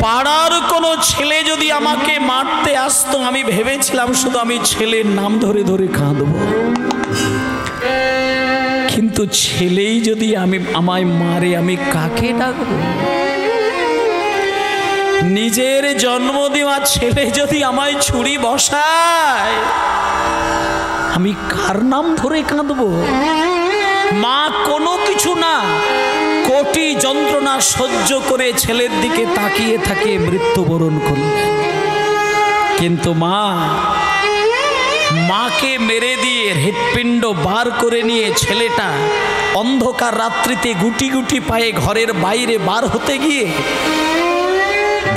পাড়ার কোনো ছেলে যদি আমাকে মারতে আসতো, আমি ভেবেছিলাম শুধু আমি ছেলের নাম ধরে ধরে কাঁদব। কিন্তু ছেলেই যদি আমায় মারে, আমি কাকে ডাকবো? নিজের জন্ম দেওয়া ছেলে যদি আমায় ছুরি বসায়, আমি কার নাম ধরে কাঁদবো? মা কোনো কিছু না, কোটি যন্ত্রণা সহ্য করে ছেলের দিকে তাকিয়ে তাকিয়ে মৃত্যুবরণ করলেন। কিন্তু মাকে মেরে দিয়ে হৃৎপিণ্ড বার করে নিয়ে ছেলেটা অন্ধকার রাত্রিতে গুটি গুটি পায়ে ঘরের বাইরে বার হতে গিয়ে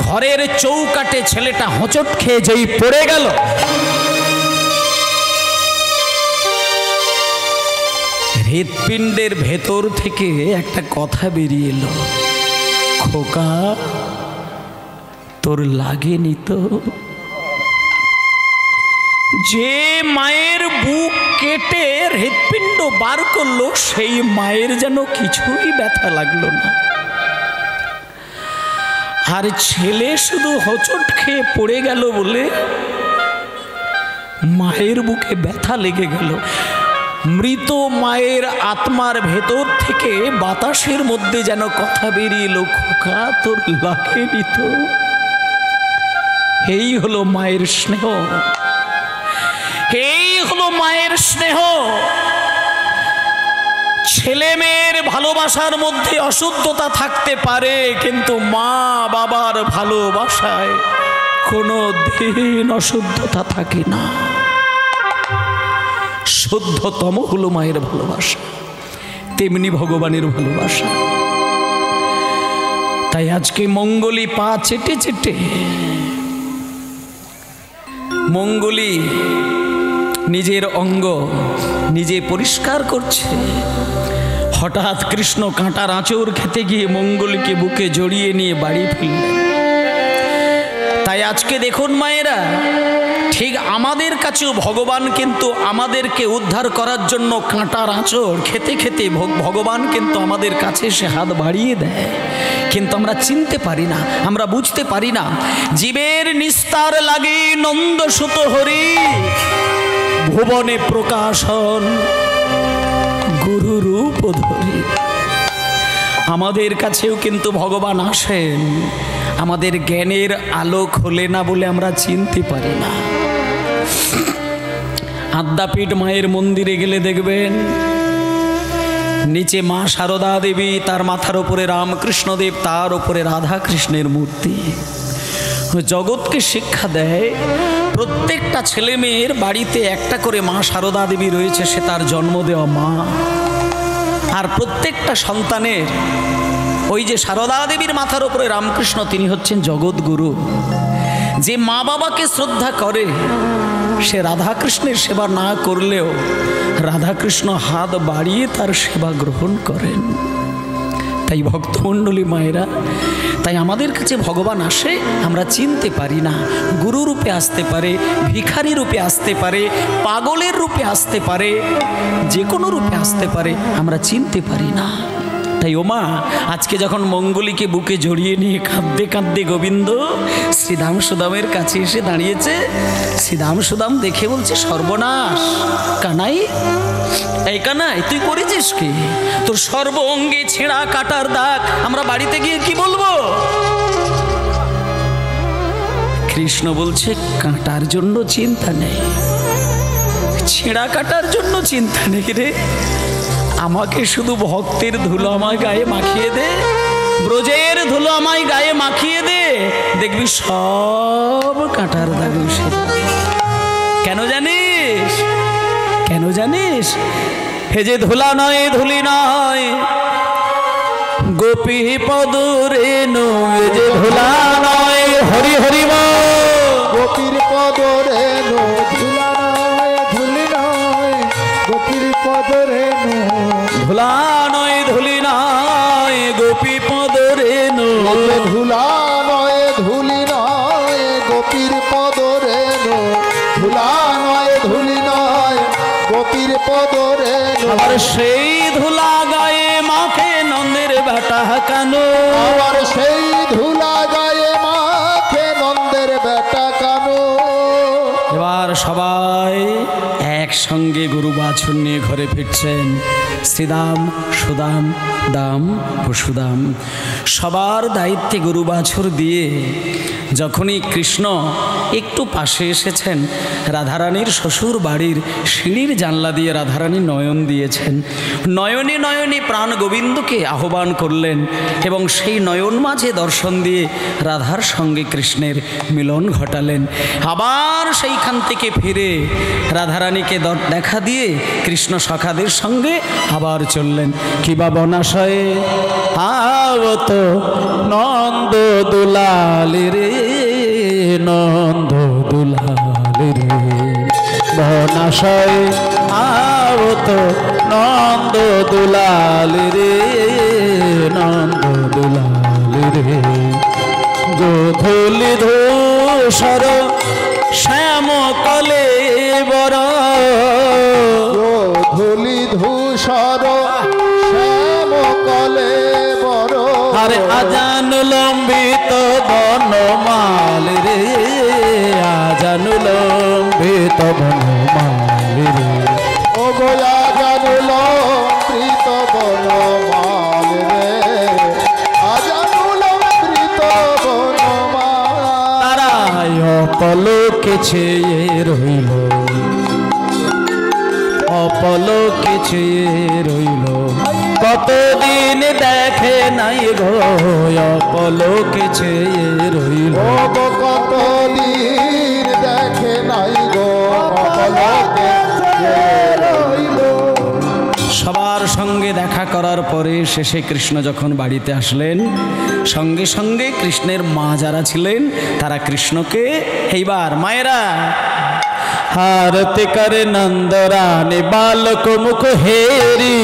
ঘরের চৌকাটে ছেলেটা হোঁচট খেয়ে যেই পড়ে গেল, হৃৎপিণ্ডের ভেতর থেকে একটা কথা বেরিয়ে এলো, খোকা তোর লাগেনি তো? যে মায়ের বুক কেটে হৃৎপিণ্ড বার করলো, সেই মায়ের যেন কিছুই ব্যথা লাগলো না। আর ছেলে শুধু হোঁচট খেয়ে পড়ে গেল বলে মায়ের বুকে ব্যথা লেগে গেল। মৃত মায়ের আত্মার ভেতর থেকে বাতাসের মধ্যে যেন কথা বেরিয়ে এলো, খোকা তোর লাগেনি তো? এই হলো মায়ের স্নেহ, এই হলো মায়ের স্নেহ। ছেলে মেয়ের ভালোবাসার মধ্যে অশুদ্ধতা থাকতে পারে, কিন্তু মা বাবার ভালোবাসায় কোনো দিন অশুদ্ধতা থাকে না। শুদ্ধতম হলো মায়ের ভালোবাসা, তেমনি ভগবানের ভালোবাসা। তাই আজকে মঙ্গলী পা চেটে চেটে মঙ্গলী নিজের অঙ্গ নিজে পরিষ্কার করছে। হঠাৎ কৃষ্ণ কাঁটার আঁচড় খেতে গিয়ে মঙ্গলীকে বুকে জড়িয়ে নিয়ে বাড়ি ফিরলেন। তাই আজকে দেখুন মায়েরা, ঠিক আমাদের কাছেও ভগবান কিন্তু আমাদেরকে উদ্ধার করার জন্য কাঁটার আঁচড় খেতে খেতে ভগবান কিন্তু আমাদের কাছে সে হাত বাড়িয়ে দেয়, কিন্তু আমরা চিনতে পারি না, আমরা বুঝতে পারি না। জীবের নিস্তার লাগে নন্দ সুত হরি, ভুবনে প্রকাশন গুরু রূপ ধরি। আমাদের কাছেও কিন্তু ভগবান আসেন, আমাদের জ্ঞানের আলো খোলে না বলে আমরা চিনতে পারি না। আদ্যাপীঠ মায়ের মন্দিরে গেলে দেখবেন নিচে মা সারদা দেবী, তার মাথার উপরে রামকৃষ্ণদেব, তার উপরে রাধা কৃষ্ণের মূর্তি। জগৎকে শিক্ষা দেয় প্রত্যেকটা ছেলে মেয়ের বাড়িতে একটা করে মা সারদা দেবী রয়েছে, সে তার জন্ম দেওয়া মা। আর প্রত্যেকটা সন্তানের ওই যে সারদা দেবীর মাথার উপরে রামকৃষ্ণ, তিনি হচ্ছেন জগৎগুরু। যে মা বাবাকে শ্রদ্ধা করে সে রাধাকৃষ্ণের সেবা না করলেও রাধাকৃষ্ণ হাত বাড়িয়ে তার সেবা গ্রহণ করেন। তাই ভক্তমণ্ডলী মায়েরা, তাই আমাদের কাছে ভগবান আসে, আমরা চিনতে পারি না। গুরু রূপে আসতে পারে, ভিখারি রূপে আসতে পারে, পাগলের রূপে আসতে পারে, যে কোনো রূপে আসতে পারে, আমরা চিনতে পারি না। তাই ওমা আজকে যখন মঙ্গলীকে বুকে জড়িয়ে নিয়ে কাঁদতে কাঁদতে গোবিন্দ শ্রীদাম সুদামের কাছে এসে দাঁড়িয়েছে, শ্রীদাম সুদাম দেখে বলছে, সর্বনাশ কানাই, এই কানাই তুই করেছিস কি? তোর সর্ব অঙ্গে ছেঁড়া কাটার দাগ, আমরা বাড়িতে গিয়ে কি বলবো? কৃষ্ণ বলছে, কাটার জন্য চিন্তা নেই, ছেঁড়া কাটার জন্য চিন্তা নেই রে। আমাকে শুধু ভক্তের ধুলো আমায় গায়ে মাখিয়ে দে, ব্রজের ধুলো আমায় গায়ে মাখিয়ে দে, দেখবি সব কাটার দাগ উঠে যাবে। কেন জানিস? কেন জানিস? হে যে ধুলা নয়, ধুলি নয়, গোপী পদ রেণু, যে ধুলা নয়, হরি হরি গোপীর পদ রেণু, ধুলা নয়, ধুলি নয়, গোপীর পদ রেণু, ধুলা নয়, ধুলি নয়, গোপী পদ রেণু, ধুলা নয়, ধুলি নয়, গোপীর পদ রেণু, ধুলা নয়, ধুলি নয়, গোপীর পদ রেণু। আবার সেই ধুলা গায়ে মাখে নন্দের বেটা কানু, আবার সেই ধুলা গায়ে মাখে নন্দের বেটা কানু। এবার সবাই একসঙ্গে গরু বাছুর নিয়ে ঘরে ফিরছেন। শ্রীদাম, সুদাম, দাম, পশুদাম সবার দায়িত্বে গরু বাছুর দিয়ে যখনই কৃষ্ণ একটু পাশে এসেছেন, রাধারানীর শ্বশুর বাড়ির সিঁড়ির জানলা দিয়ে রাধারানী নয়ন দিয়েছেন। নয়নে নয়নে প্রাণ গোবিন্দকে আহ্বান করলেন এবং সেই নয়ন মাঝে দর্শন দিয়ে রাধার সঙ্গে কৃষ্ণের মিলন ঘটালেন। আবার সেইখান থেকে ফিরে রাধারানীকে দেখা দিয়ে কৃষ্ণ সখাদের সঙ্গে আবার চললেন। কিবা বনাশয়ে আবত নন্দ দুলালি রে, নন্দ দুলালি রে, বনাশয়ে আবত নন্দ দুলালি রে, নন্দ দুলালি রে, গোধূলি ধূসর শ্যাম কলে বর, গোধূলি ধূসর শ্যাম কলে বর, আরে আজান লম্বিত বনমাল রে, আজান লম্বিত বনমাল রে, ও গোয়া জানুল প্রীত বনমাল রে, আজানুল প্রীত বনমাল। তারায় অপলোকে ছেয়ে রইল, অপলোকে ছেয়ে রইল, কতদিন দেখে নাই গো, অপলোকে ছেয়ে রইল, কতদিন দেখে নাই গো, অপলোকে ছেয়ে রইল। সবার সঙ্গে দেখা করার পরে শেষে কৃষ্ণ যখন বাড়িতে আসলেন, সঙ্গে সঙ্গে কৃষ্ণের মা যারা ছিলেন তারা কৃষ্ণকে, এইবার মায়েরা आरती करे नंदरानी बालक मुख हेरी।